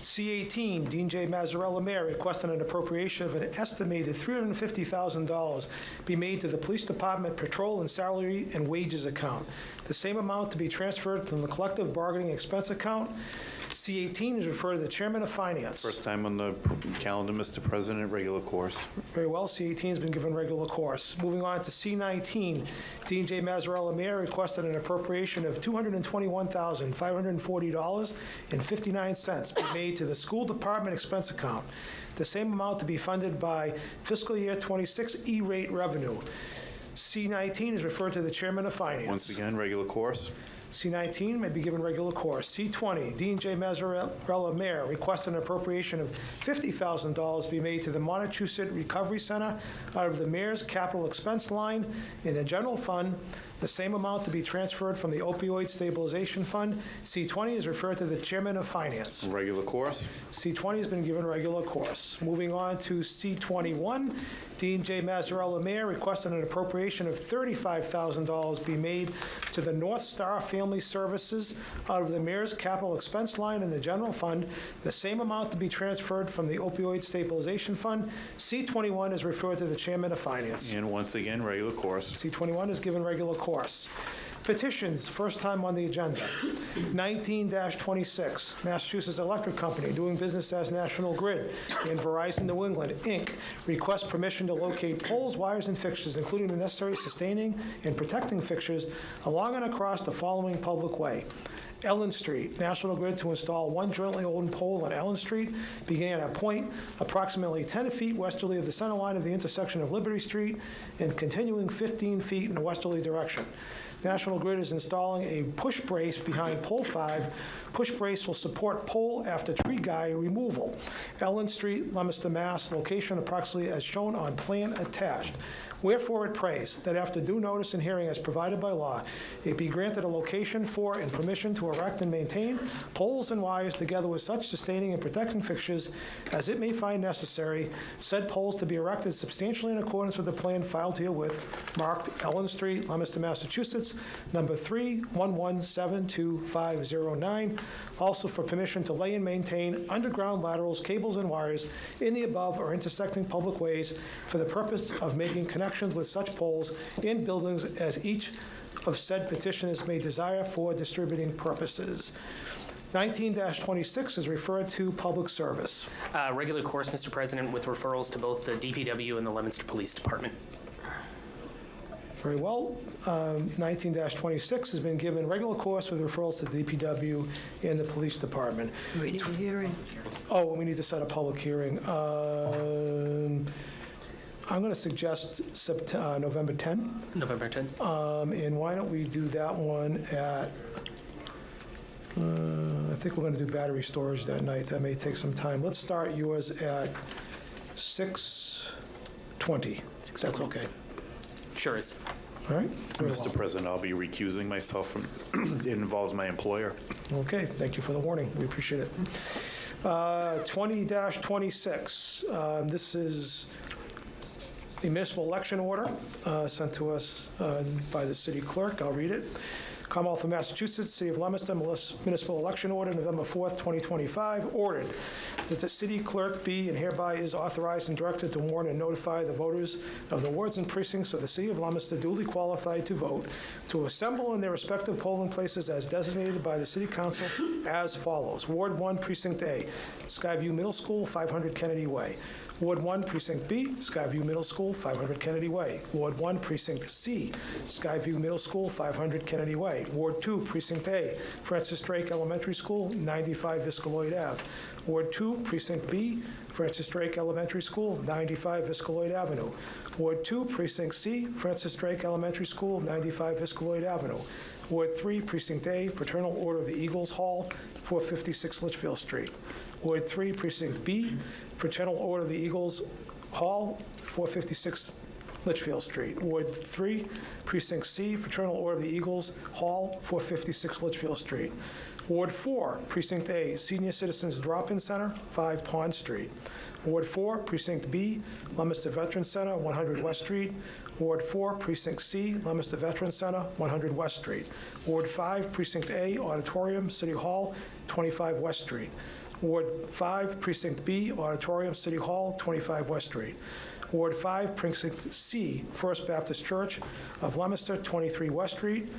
C-18, Dean J. Mazzarella, Mayor, requesting an appropriation of an estimated $350,000 be made to the Police Department Patrol and Salary and Wages account. The same amount to be transferred from the Collective Bargaining Expense account. C-18 is referred to the Chairman of Finance. First time on the calendar, Mr. President, regular course. Very well, C-18 has been given regular course. Moving on to C-19, Dean J. Mazzarella, Mayor, requested an appropriation of $221,540.59 be made to the School Department Expense account. The same amount to be funded by fiscal year 26 E-rate revenue. C-19 is referred to the Chairman of Finance. Once again, regular course. C-19 may be given regular course. C-20, Dean J. Mazzarella, Mayor, requested an appropriation of $50,000 be made to the Montechusett Recovery Center out of the Mayor's capital expense line in the general fund. The same amount to be transferred from the Opioid Stabilization Fund. C-20 is referred to the Chairman of Finance. Regular course. C-20 has been given regular course. Moving on to C-21, Dean J. Mazzarella, Mayor, requested an appropriation of $35,000 be made to the North Star Family Services out of the Mayor's capital expense line in the general fund. The same amount to be transferred from the Opioid Stabilization Fund. C-21 is referred to the Chairman of Finance. And once again, regular course. C-21 is given regular course. Petitions, first time on the agenda. 19-26, Massachusetts Electric Company, doing business as National Grid, and Verizon New England, Inc., request permission to locate poles, wires, and fixtures, including the necessary sustaining and protecting fixtures, along and across the following public way. Ellen Street, National Grid to install one jointly owned pole on Ellen Street, beginning at a point approximately 10 feet westerly of the center line of the intersection of Liberty Street and continuing 15 feet in a westerly direction. National Grid is installing a push brace behind pole 5. Push brace will support pole after tree guy removal. Ellen Street, Leominster, Mass. Location approximately as shown on plan attached. Wherefore it prays that after due notice and hearing as provided by law, it be granted a location for and permission to erect and maintain poles and wires together with such sustaining and protecting fixtures as it may find necessary, said poles to be erected substantially in accordance with the plan filed herewith, marked Ellen Street, Leominster, Massachusetts, number 3117259. Also for permission to lay and maintain underground laterals, cables, and wires in the above or intersecting public ways for the purpose of making connections with such poles in buildings as each of said petitioners may desire for distributing purposes. 19-26 is referred to public service. Regular course, Mr. President, with referrals to both the DPW and the Leominster Police Department. Very well. 19-26 has been given regular course with referrals to the DPW and the Police Department. We need a hearing. Oh, we need to set a public hearing. I'm going to suggest November 10. November 10. And why don't we do that one at, I think we're going to do battery storage that night. That may take some time. Let's start yours at 6:20. That's okay. Sure is. All right. Mr. President, I'll be recusing myself from, it involves my employer. Okay, thank you for the warning. We appreciate it. 20-26. This is the municipal election order sent to us by the city clerk. I'll read it. Commonwealth of Massachusetts, City of Leominster, Municipal Election Order, November 4th, 2025, ordered that the city clerk be and hereby is authorized and directed to warn and notify the voters of the wards and precincts of the City of Leominster duly qualified to vote to assemble in their respective polling places as designated by the City Council as follows. Ward 1, Precinct A, Skyview Middle School, 500 Kennedy Way. Ward 1, Precinct B, Skyview Middle School, 500 Kennedy Way. Ward 1, Precinct C, Skyview Middle School, 500 Kennedy Way. Ward 2, Precinct A, Francis Drake Elementary School, 95 Viscaloid Ave. Ward 2, Precinct B, Francis Drake Elementary School, 95 Viscaloid Avenue. Ward 2, Precinct C, Francis Drake Elementary School, 95 Viscaloid Avenue. Ward 3, Precinct A, Fraternal Order of the Eagles Hall, 456 Litchfield Street. Ward 3, Precinct B, Fraternal Order of the Eagles Hall, 456 Litchfield Street. Ward 3, Precinct C, Fraternal Order of the Eagles Hall, 456 Litchfield Street. Ward 4, Precinct A, Senior Citizens Drop-In Center, 5 Pond Street. Ward 4, Precinct B, Leominster Veterans Center, 100 West Street. Ward 4, Precinct C, Leominster Veterans Center, 100 West Street. Ward 5, Precinct A, Auditorium, City Hall, 25 West Street. Ward 5, Precinct B, Auditorium, City Hall, 25 West Street. Ward 5, Precinct C, First Baptist Church of Leominster, 23 West Street.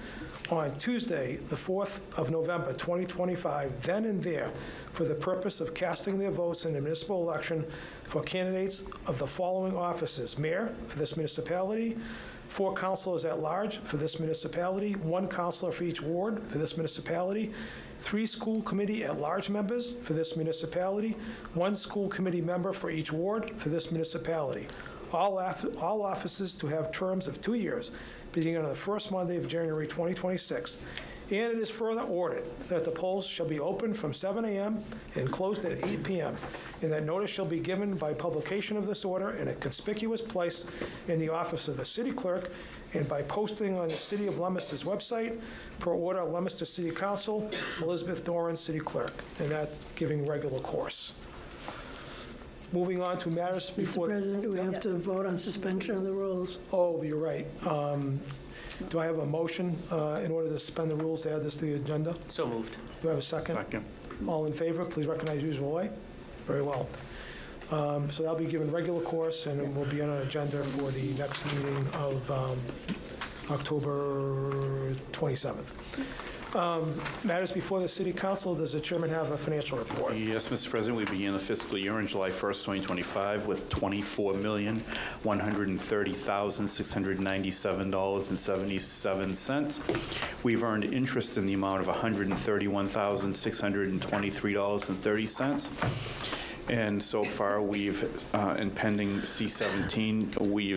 On Tuesday, the 4th of November, 2025, then and there, for the purpose of casting their votes in the municipal election for candidates of the following offices: Mayor for this municipality, 4 councilors at large for this municipality, 1 councilor for each ward for this municipality, 3 school committee at-large members for this municipality, 1 school committee member for each ward for this municipality. All offices to have terms of 2 years, beginning on the first Monday of January 2026. And it is further ordered that the polls shall be open from 7 a.m. and closed at 8 p.m., and that notice shall be given by publication of this order in a conspicuous place in the office of the city clerk and by posting on the City of Leominster's website, per order of Leominster City Council, Elizabeth Doran, City Clerk, and that's giving regular course. Moving on to matters before... Mr. President, do we have to vote on suspension of the rules? Oh, you're right. Do I have a motion in order to suspend the rules to add this to the agenda? So moved. Do I have a second? Second. All in favor, please recognize usual way. Very well. So that'll be given regular course, and it will be on an agenda for the next meeting of October 27th. Matters before the City Council. Does the chairman have a financial report? Yes, Mr. President, we began the fiscal year on July 1st, 2025 with $24,130,697.77. We've earned interest in the amount of $131,623.30. And so far, we've, in pending C-17, we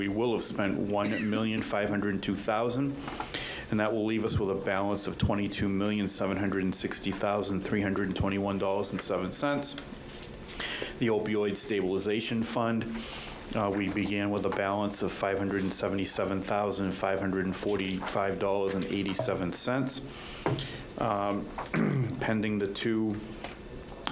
will have spent $1,502,000. And that will leave us with a balance of $22,760,321.07. The opioid stabilization fund, we began with a balance of $577,545.87. Pending the 2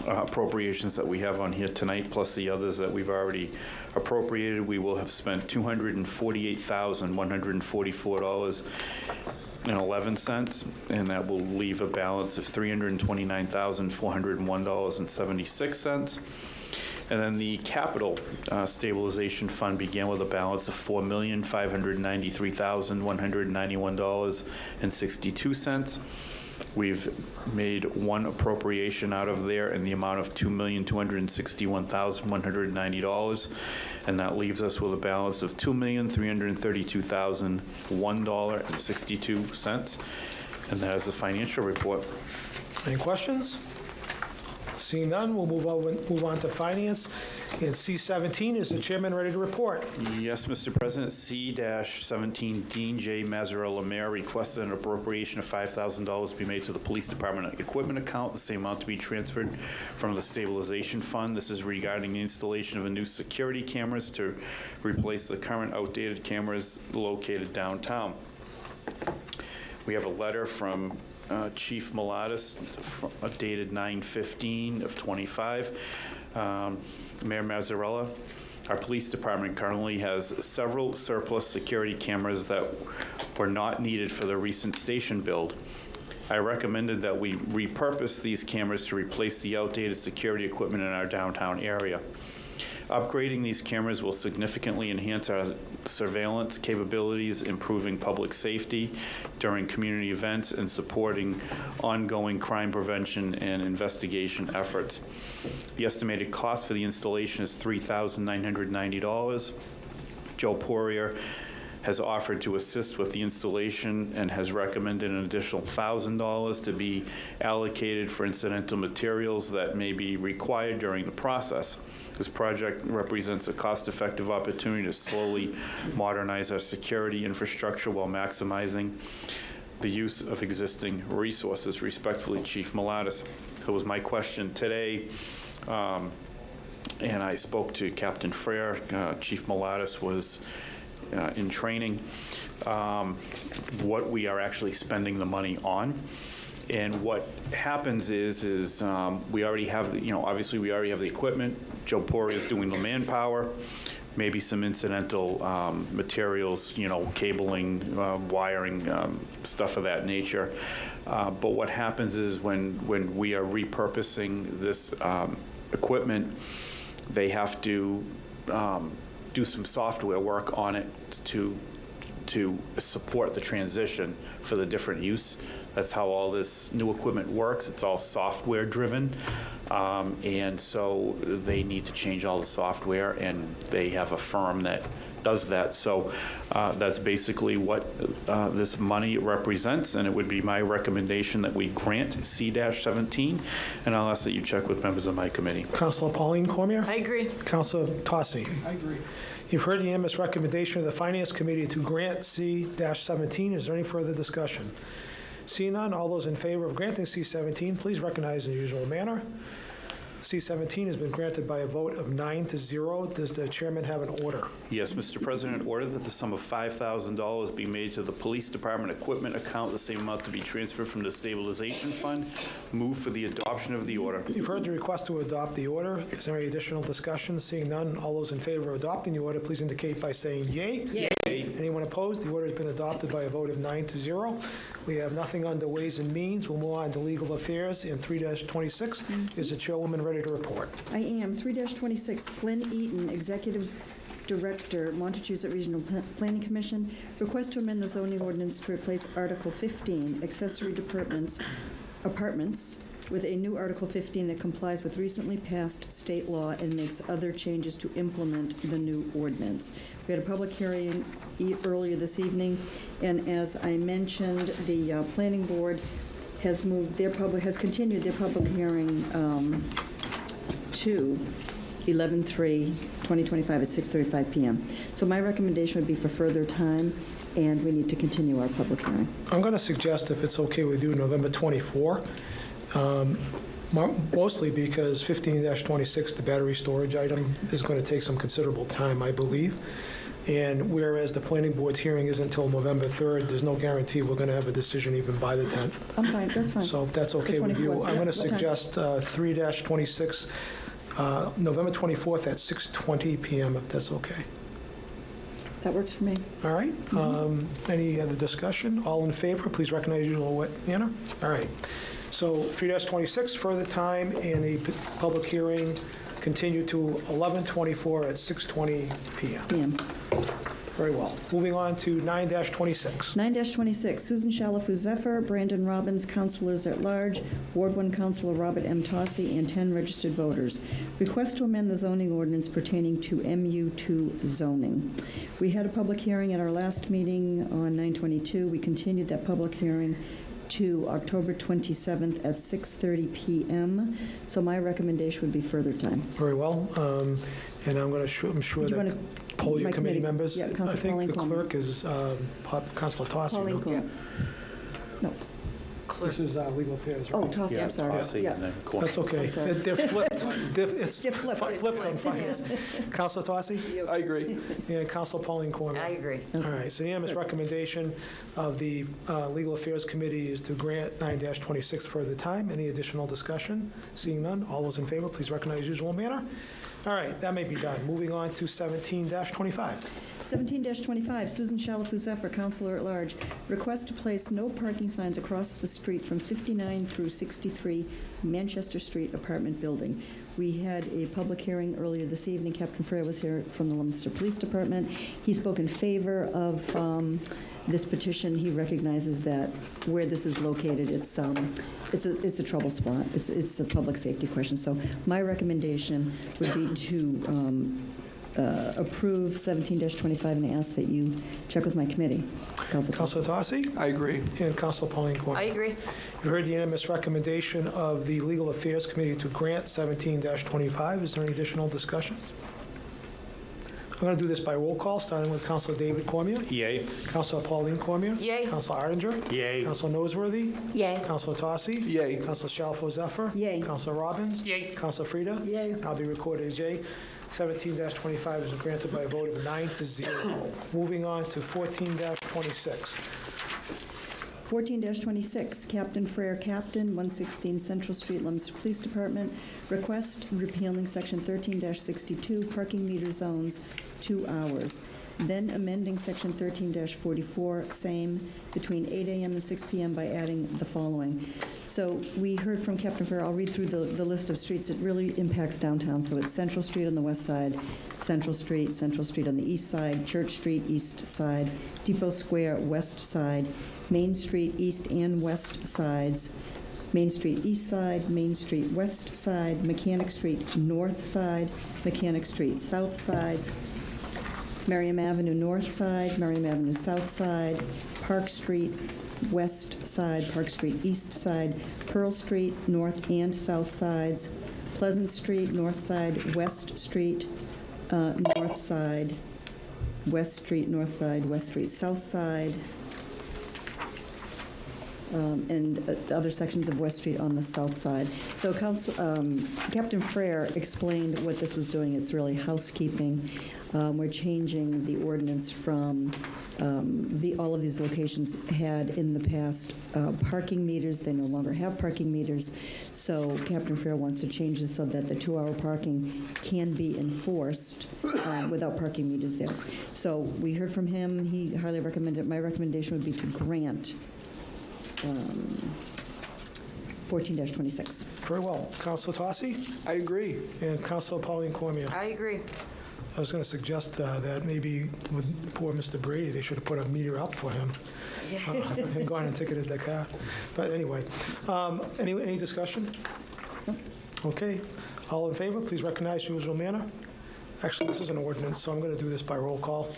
appropriations that we have on here tonight, plus the others that we've already appropriated, we will have spent $248,144.11, and that will leave a balance of $329,401.76. And then the capital stabilization fund began with a balance of $4,593,191.62. We've made 1 appropriation out of there in the amount of $2,261,190, and that leaves us with a balance of $2,332,001.62. And that is the financial report. Any questions? Seeing none, we'll move on to finance. And C-17, is the chairman ready to report? Yes, Mr. President. C-17, Dean J. Mazzarella, Mayor, requested an appropriation of $5,000 be made to the Police Department equipment account, the same amount to be transferred from the stabilization fund. This is regarding the installation of a new security cameras to replace the current outdated cameras located downtown. We have a letter from Chief Malatis, dated 9/15 of 25. Mayor Mazzarella, our police department currently has several surplus security cameras that were not needed for the recent station build. I recommended that we repurpose these cameras to replace the outdated security equipment in our downtown area. Upgrading these cameras will significantly enhance our surveillance capabilities, improving public safety during community events, and supporting ongoing crime prevention and investigation efforts. The estimated cost for the installation is $3,990. Joe Poirier has offered to assist with the installation and has recommended an additional $1,000 to be allocated for incidental materials that may be required during the process. This project represents a cost-effective opportunity to slowly modernize our security infrastructure while maximizing the use of existing resources. Respectfully, Chief Malatis. That was my question today. And I spoke to Captain Frere. Chief Malatis was in training, what we are actually spending the money on. And what happens is we already have the, obviously we already have the equipment. Joe Poirier is doing the manpower, maybe some incidental materials, cabling, wiring, stuff of that nature. But what happens is when we are repurposing this equipment, they have to do some software work on it to support the transition for the different use. That's how all this new equipment works. It's all software driven. And so they need to change all the software, and they have a firm that does that. So that's basically what this money represents, and it would be my recommendation that we grant C-17, and I'll ask that you check with members of my committee. Councilor Pauline Cormier? I agree. Councilor Tosse? I agree. You've heard the unanimous recommendation of the Finance Committee to grant C-17. Is there any further discussion? Seeing none, all those in favor of granting C-17, please recognize in the usual manner. C-17 has been granted by a vote of 9-0. Does the chairman have an order? Yes, Mr. President, order that the sum of $5,000 be made to the Police Department equipment account, the same amount to be transferred from the stabilization fund. Move for the adoption of the order. You've heard the request to adopt the order. Is there any additional discussion? Seeing none, all those in favor of adopting the order, please indicate by saying yea. Yay. Anyone opposed? The order has been adopted by a vote of 9-0. We have nothing under Ways and Means. We'll move on to Legal Affairs. In 3-26, is the chairwoman ready to report? I am. 3-26, Glenn Eaton, Executive Director, Montechusett Regional Planning Commission, request to amend the zoning ordinance to replace Article 15, accessory apartments, with a new Article 15 that complies with recently passed state law and makes other changes to implement the new ordinance. We had a public hearing earlier this evening, and as I mentioned, the Planning Board has continued their public hearing to 11/3/2025 at 6:35 p.m. So my recommendation would be for further time, and we need to continue our public hearing. I'm going to suggest, if it's okay with you, November 24, mostly because 15-26, the battery storage item, is going to take some considerable time, I believe. And whereas the planning board's hearing is until November 3rd, there's no guarantee we're going to have a decision even by the 10th. I'm fine, that's fine. So if that's okay with you, I'm going to suggest 3-26, November 24th at 6:20 p.m., if that's okay. That works for me. All right. Any other discussion? All in favor, please recognize your little manner. All right. So 3-26, further time, and the public hearing continue to 11/24 at 6:20 p.m. Very well. Moving on to 9-26. 9-26, Susan Shalafu Zephyr, Brandon Robbins, Councilors at Large, Ward 1 Councilor Robert M. Tosse, and 10 registered voters. Request to amend the zoning ordinance pertaining to MU2 zoning. We had a public hearing at our last meeting on 9/22. We continued that public hearing to October 27th at 6:30 p.m. So my recommendation would be further time. Very well. And I'm sure that poll your committee members. Yeah, I think the clerk is Councilor Tosse. Pauline Cormier. No. This is legal affairs. Right? Oh, Tosse, I'm sorry. Tosse, Yeah. and then Cormier. That's okay. They're flipped. It's They're flipped. flipped on finance. Councilor Tosse? I agree. Yeah, Councilor Pauline Cormier. I agree. All right, so unanimous recommendation of the Legal Affairs Committee is to grant 9-26 further time. Any additional discussion? Seeing none, all those in favor, please recognize usual manner. All right, that may be done. Moving on to 17-25. 17-25, Susan Shalafou Zephyr, Counselor at Large. Request to place no parking signs across the street from 59 through 63 Manchester Street apartment building. We had a public hearing earlier this evening. Captain Frere was here from the Leominster Police Department. He spoke in favor of this petition. He recognizes that where this is located, it's a trouble spot. It's a public safety question. So my recommendation would be to approve 17-25 and ask that you check with my committee. Councilor Tossi? I agree. And Councilor Pauline Cormier. I agree. You heard the unanimous recommendation of the Legal Affairs Committee to grant 17-25. Is there any additional discussion? I'm going to do this by roll call, starting with Councilor David Cormier. Yay. Councilor Pauline Cormier. Yay. Councilor Arndinger. Yay. Councilor Noseworthy. Yay. Councilor Tossi. Yay. Councilor Shalfo Zephyr. Yay. Councilor Robbins. Yay. Councilor Frida. Yay. I'll be recorded as yay. 17-25 is granted by a vote of 9-0. Moving on to 14-26. 14-26, Captain Frere, Captain, 116 Central Street, Leominster Police Department. Request repealing Section 13-62, parking meter zones, 2 hours. Then amending Section 13-44, same, between 8 a.m. and 6 p.m. by adding the following. So we heard from Captain Frere. I'll read through the list of streets. It really impacts downtown. So it's Central Street on the west side, Central Street on the east side, Church Street, east side, Depot Square, west side, Main Street, east and west sides, Main Street east side, Main Street west side, Mechanic Street north side, Mechanic Street south side, Merriam Avenue north side, Merriam Avenue south side, Park Street west side, Park Street east side, Pearl Street north and south sides, Pleasant Street north side, West Street north side, West Street north side, West Street south side, and other sections of West Street on the south side. So Captain Frere explained what this was doing. It's really housekeeping. We're changing the ordinance from all of these locations had in the past parking meters. They no longer have parking meters. So Captain Frere wants to change this so that the 2-hour parking can be enforced without parking meters there. So we heard from him. He highly recommended. My recommendation would be to grant 14-26. Very well. Councilor Tossi? I agree. And Councilor Pauline Cormier. I agree. I was going to suggest that maybe with poor Mr. Brady, they should have put a meter up for him and gone and ticketed the car. But anyway, any discussion? Okay. All in favor, please recognize your usual manner. Actually, this is an ordinance, so I'm going to do this by roll call.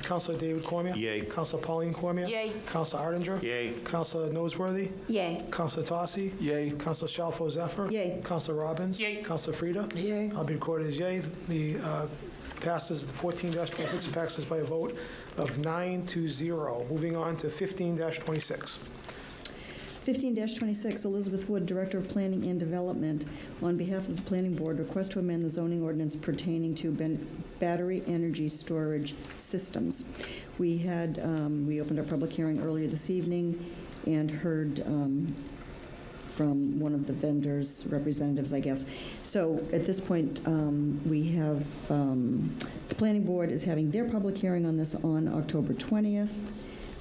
Councilor David Cormier? Yay. Councilor Pauline Cormier? Yay. Councilor Arndinger? Yay. Councilor Noseworthy? Yay. Councilor Tossi? Yay. Councilor Shalfo Zephyr? Yay. Councilor Robbins? Yay. Councilor Frida? Yay. I'll be recorded as yay. The passes, the 14-26 passes by a vote of 9-0. Moving on to 15-26. 15-26, Elizabeth Wood, Director of Planning and Development. On behalf of the Planning Board, request to amend the zoning ordinance pertaining to battery energy storage systems. We opened our public hearing earlier this evening and heard from one of the vendors' representatives, I guess. So at this point, we have, the Planning Board is having their public hearing on this on October 20th.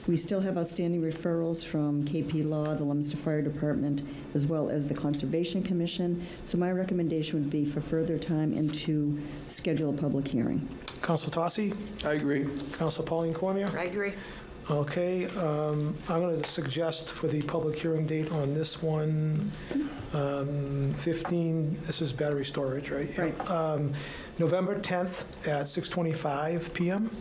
We still have outstanding referrals from KP Law, the Leominster Fire Department, as well as the Conservation Commission. So my recommendation would be for further time and to schedule a public hearing. Councilor Tossi? I agree. Councilor Pauline Cormier? I agree. Okay, I'm going to suggest for the public hearing date on this one, 15, this is battery storage, right? Right. November 10th at 6:25 p.m.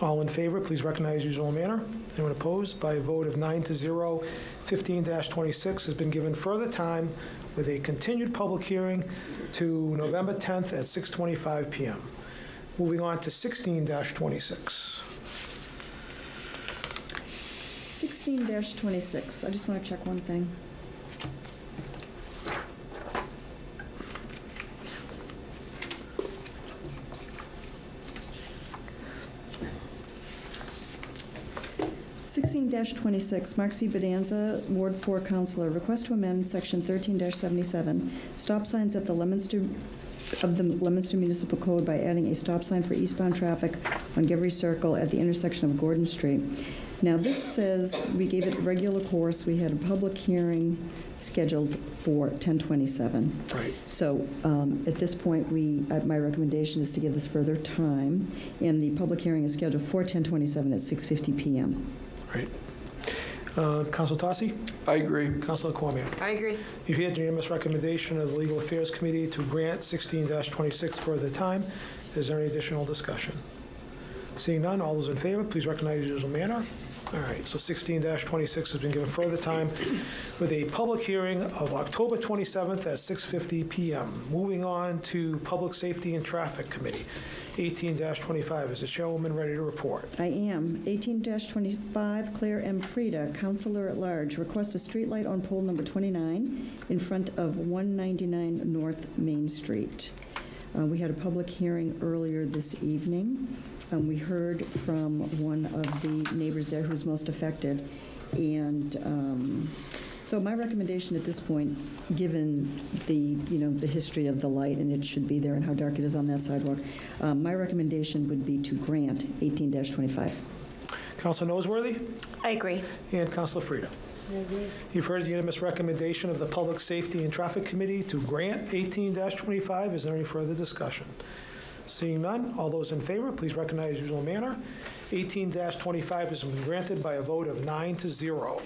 All in favor, please recognize usual manner. Anyone opposed? By a vote of 9-0, 15-26 has been given further time with a continued public hearing to November 10th at 6:25 p.m. Moving on to 16-26. 16-26, I just want to check one thing. Mark C. Bedanza, Ward 4 Councilor, request to amend Section 13-77, stop signs at the Leominster of the Leominster Municipal Code by adding a stop sign for eastbound traffic on Gevery Circle at the intersection of Gordon Street. Now, this says we gave it regular course. We had a public hearing scheduled for 10/27. Right. So at this point, my recommendation is to give this further time, and the public hearing is scheduled for 10/27 at 6:50 PM. Right. Council Tossi? I agree. Councilor Cormier? I agree. You've heard the unanimous recommendation of the Legal Affairs Committee to grant 16-26 further time. Is there any additional discussion? Seeing none, all those in favor, please recognize your usual manner. All right, so 16-26 has been given further time with a public hearing of October 27th at 6:50 PM. Moving on to Public Safety and Traffic Committee, 18-25. Is the chairwoman ready to report? I am. 18-25, Claire M. Frieda, Counselor at Large, requests a streetlight on pole number 29 in front of 199 North Main Street. We had a public hearing earlier this evening. We heard from one of the neighbors there who's most affected. And so my recommendation at this point, given the history of the light, and it should be there and how dark it is on that sidewalk, my recommendation would be to grant 18-25. Councilor Noseworthy? I agree. And Councilor Frieda? You've heard the unanimous recommendation of the Public Safety and Traffic Committee to grant 18-25. Is there any further discussion? Seeing none, all those in favor, please recognize your usual manner. 18-25 has been granted by a vote of 9-0.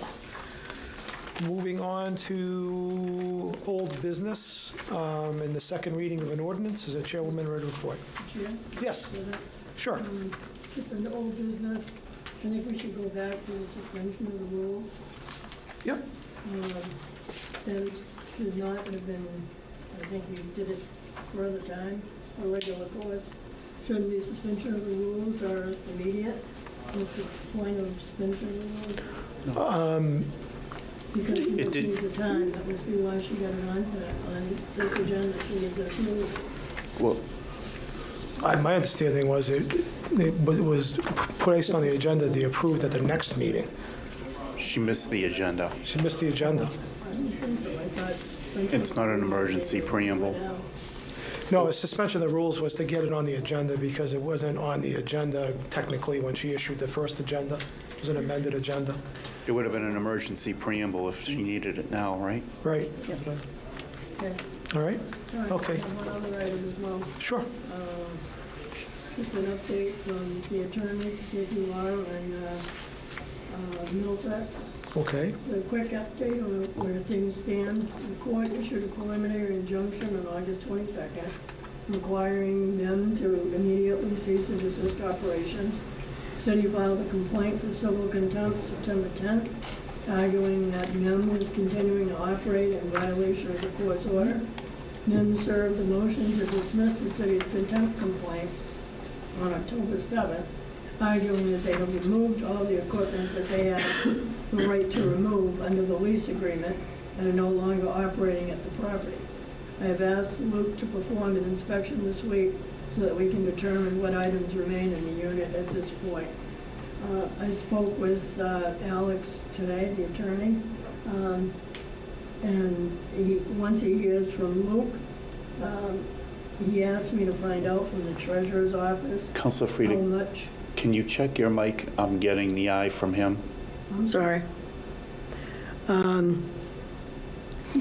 Moving on to old business and the second reading of an ordinance. Is the chairwoman ready to report? Chair? Yes. Sure. Just an old business, I think we should go back to the suspension of the rules. Yep. There should not have been, I think we did it further time, a regular course. Shouldn't be suspension of the rules or immediate? What's the point of suspension of the rules? Because she It must did- need the time, that must be why she got it on this agenda, she needs this move. Well, My understanding was it was placed on the agenda to be approved at the next meeting. she missed the agenda. She missed the agenda. I don't think so, I thought. It's not an emergency preamble. No, the suspension of the rules was to get it on the agenda because it wasn't on the agenda technically when she issued the first agenda. It was an amended agenda. It would have been an emergency preamble if she needed it now, right? Right. Okay. All right? Okay. One other item as well. Sure. Just an update from the attorney, KPR, and Middlesex. Okay. A quick update on where things stand. The court issued a preliminary injunction on August 22nd, requiring them to immediately cease and desist operations. City filed a complaint for civil contempt September 10th, arguing that NIM was continuing to operate in violation of the court's order. NIM served a motion to dismiss the city's contempt complaint on October 7th, arguing that they have removed all the equipment that they had the right to remove under the lease agreement and are no longer operating at the property. I have asked Luke to perform an inspection this week so that we can determine what items remain in the unit at this point. I spoke with Alex today, the attorney, and once he hears from Luke, he asked me to find out from the treasurer's office Councilor how Frieda, much. can you check your mic? I'm getting the eye from him. I'm sorry.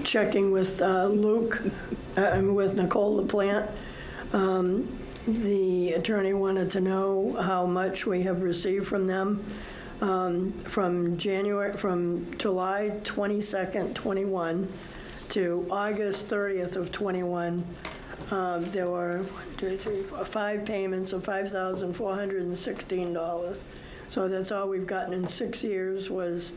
Checking with Luke, with Nicole LaPlante. The attorney wanted to know how much we have received from them. From July 22nd, 21 to August 30th of 21, there were 5 payments of $5,416. So that's all we've gotten in 6 years was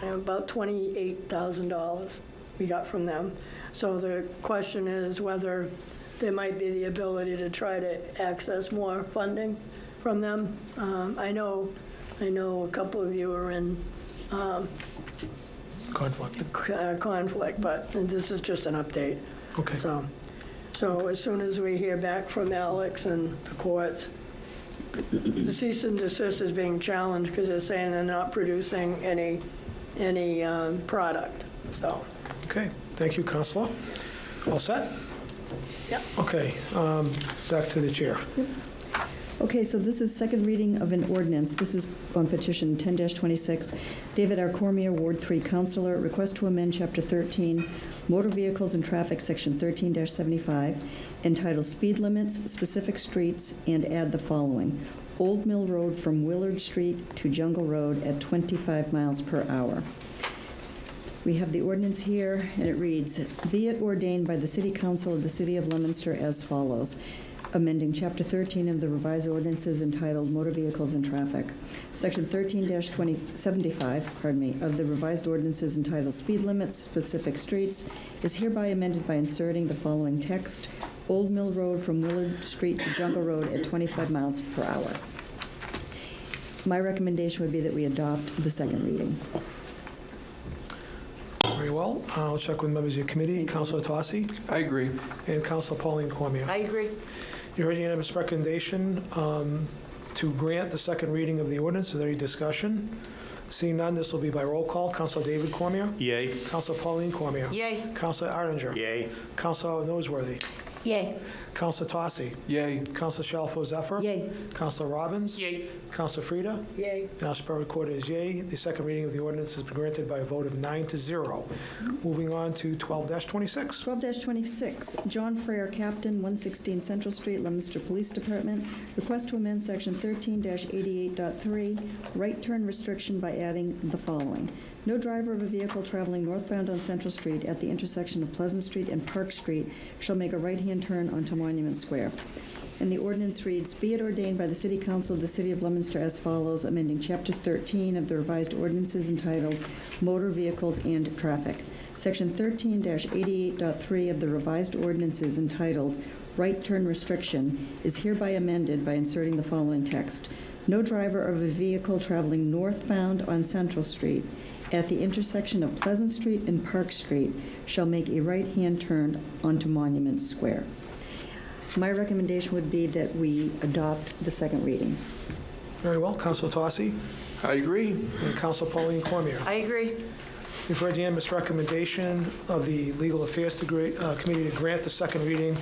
about $28,000 we got from them. So the question is whether there might be the ability to try to access more funding from them. I know a couple of you are in conflict, but this is just an update. Okay. So as soon as we hear back from Alex and the courts, the cease and desist is being challenged because they're saying they're not producing any product, so. Okay. Thank you, Counselor. All set? Yep. Okay, back to the chair. Okay, so this is second reading of an ordinance. This is on petition 10-26. David R. Cormier, Ward 3 Councilor, request to amend Chapter 13, Motor Vehicles and Traffic, Section 13-75, entitled Speed Limits, Specific Streets, and add the following. Old Mill Road from Willard Street to Jungle Road at 25 miles per hour. We have the ordinance here, and it reads, "Be it ordained by the City Council of the City of Leominster as follows. Amending Chapter 13 of the revised ordinances entitled Motor Vehicles and Traffic. Section 13-75, of the revised ordinances entitled Speed Limits, Specific Streets is hereby amended by inserting the following text. Old Mill Road from Willard Street to Jungle Road at 25 miles per hour." My recommendation would be that we adopt the second reading. Very well. I'll check with members of your committee. Councilor Tosi I agree. and Councilor Pauline Cormier. I agree. You heard the unanimous recommendation to grant the second reading of the ordinance. Is there any discussion? Seeing none, this will be by roll call. Councilor David Cormier. Yay. Councilor Pauline Cormier. Yay. Councilor Arndinger. Yay. Councilor Noseworthy. Yay. Councilor Tosi. Yay. Councilor Shalfo Zephyr. Yay. Councilor Robbins. Yay. Councilor Frida. Yay. And our spell recorded is yea. The second reading of the ordinance has been granted by a vote of 9-0. Moving on to 12-26. 12-26, John Frere, Captain, 116 Central Street, Leominster Police Department. Request to amend Section 13-88.3, right turn restriction by adding the following. No driver of a vehicle traveling northbound on Central Street at the intersection of Pleasant Street and Park Street shall make a right-hand turn onto Monument Square. And the ordinance reads, "Be it ordained by the City Council of the City of Leominster as follows, amending Chapter 13 of the revised ordinances entitled Motor Vehicles and Traffic. Section 13-88.3 of the revised ordinances entitled Right Turn Restriction is hereby amended by inserting the following text. No driver of a vehicle traveling northbound on Central Street at the intersection of Pleasant Street and Park Street shall make a right-hand turn onto Monument Square." My recommendation would be that we adopt the second reading. Very well. Councilor Tosi I agree. and Councilor Pauline Cormier. I agree. You've heard the unanimous recommendation of the Legal Affairs Committee to grant the second reading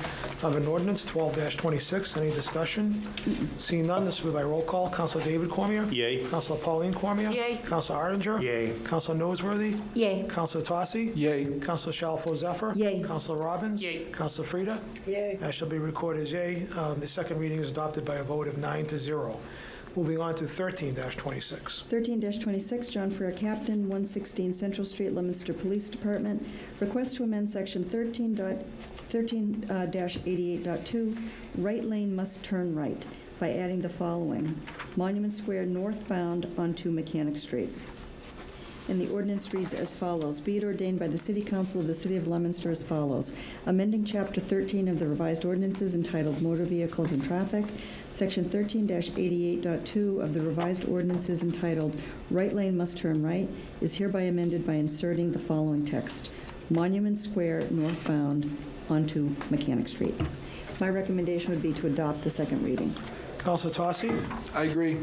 of an ordinance, 12-26. Any discussion? Seeing none, this will be by roll call. Councilor David Cormier. Yay. Councilor Pauline Cormier. Yay. Councilor Arndinger. Yay. Councilor Noseworthy. Yay. Councilor Tosi. Yay. Councilor Shalfo Zephyr. Yay. Councilor Robbins. Yay. Councilor Frida. Yay. That shall be recorded as yea. The second reading is adopted by a vote of 9-0. Moving on to 13-26. 13-26, John Frere, Captain, 116 Central Street, Leominster Police Department. Request to amend Section 13-88.2, right lane must turn right, by adding the following. Monument Square northbound onto Mechanic Street. And the ordinance reads as follows. Be it ordained by the City Council of the City of Leominster as follows. Amending Chapter 13 of the revised ordinances entitled Motor Vehicles and Traffic, Section 13-88.2 of the revised ordinances entitled Right Lane Must Turn Right is hereby amended by inserting the following text. Monument Square northbound onto Mechanic Street. My recommendation would be to adopt the second reading. Councilor Tosi I agree.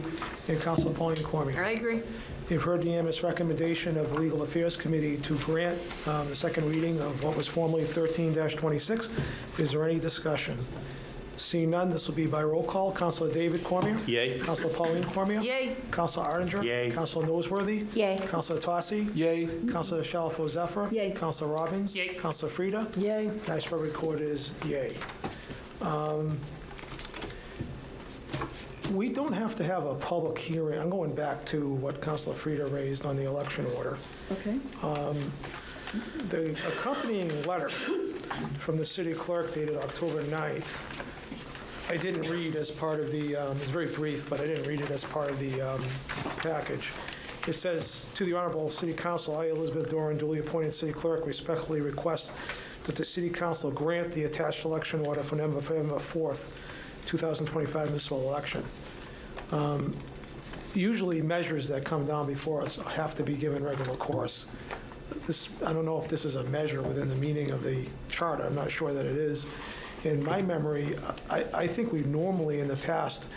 and Councilor Pauline Cormier. I agree. You've heard the unanimous recommendation of the Legal Affairs Committee to grant the second reading of what was formerly 13-26. Is there any discussion? Seeing none, this will be by roll call. Councilor David Cormier. Yay. Councilor Pauline Cormier. Yay. Councilor Arndinger. Yay. Councilor Noseworthy. Yay. Councilor Tosi. Yay. Councilor Shalfo Zephyr. Yay. Councilor Robbins. Yay. Councilor Frida. Yay. That's for recorded is yay. We don't have to have a public hearing. I'm going back to what Councilor Frida raised on the election order. Okay? The accompanying letter from the city clerk dated October 9th, I didn't read as part of the, it's very brief, but I didn't read it as part of the package. It says, "To the Honorable City Council, I, Elizabeth Doran, duly appointed city clerk, respectfully request that the city council grant the attached election order for November 4th, 2025 municipal election." Usually measures that come down before us have to be given regular course. I don't know if this is a measure within the meaning of the charter. I'm not sure that it is. In my memory, I think we normally in the past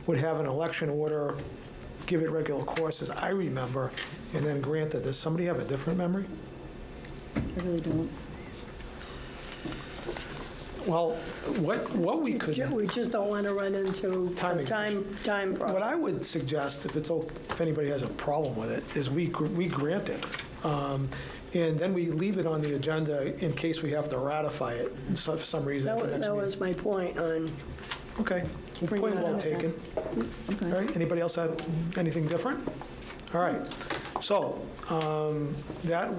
would have an election order, give it regular course as I remember, and then grant it. Does somebody have a different memory? I really don't. Well, what we could, We just don't want to run into Timing. time what problem. I would suggest, if anybody has a problem with it, is we grant it. And then we leave it on the agenda in case we have to ratify it for some reason at the next That meeting. was my point on, Okay, point well taken. All right, anybody else have anything different? All right, so that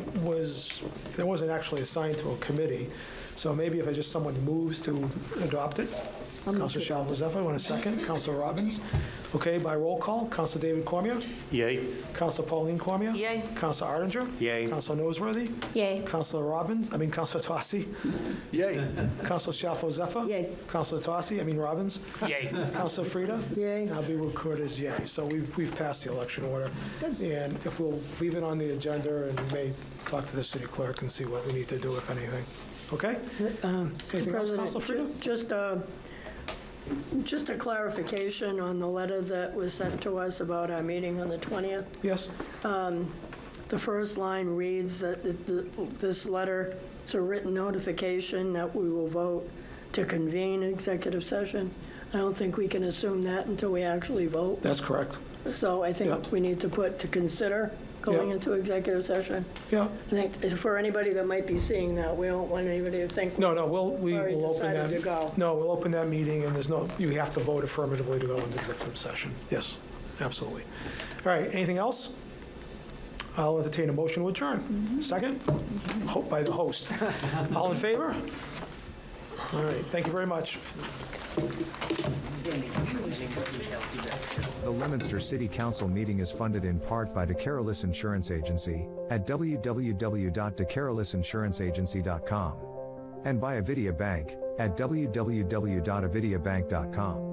wasn't actually assigned to a committee, so maybe if someone moves to adopt it. Councilor Shalfo-Zephyr, want a second? Councilor Robbins? Okay, by roll call, Councilor David Cormier? Yay. Councilor Pauline Cormier? Yay. Councilor Arndinger? Yay. Councilor Noseworthy? Yay. Councilor Councilor Tossi? Yay. Councilor Shalfo-Zephyr? Yay. Councilor Robbins? Yay. Councilor Frida? Yay. I'll be recorded as yay. So we've passed the election order. And if we'll leave it on the agenda and may talk to the city clerk and see what we need to do, if anything. Okay? Mr. Anything else, Councilor Frida? President, just a clarification on the letter that was sent to us about our meeting on the 20th. Yes? The first line reads that this letter, it's a written notification that we will vote to convene executive session. I don't think we can assume that until we actually vote. That's correct. So I Yeah. think we need to put to consider going Yeah. into executive session. Yeah. I think for anybody that might be seeing that, we don't want anybody to think. No, we Already will open decided that. to go. No, we'll open that meeting, and you have to vote affirmatively to go into executive session. Yes, absolutely. All right, anything else? I'll entertain a motion to adjourn. Second? Hope by the host. All in favor? All right, thank you very much. The Leominster City Council meeting is funded in part by DeCarolis Insurance Agency at www.decarolisinsuranceagency.com and by Avidia Bank at www.avidiabank.com.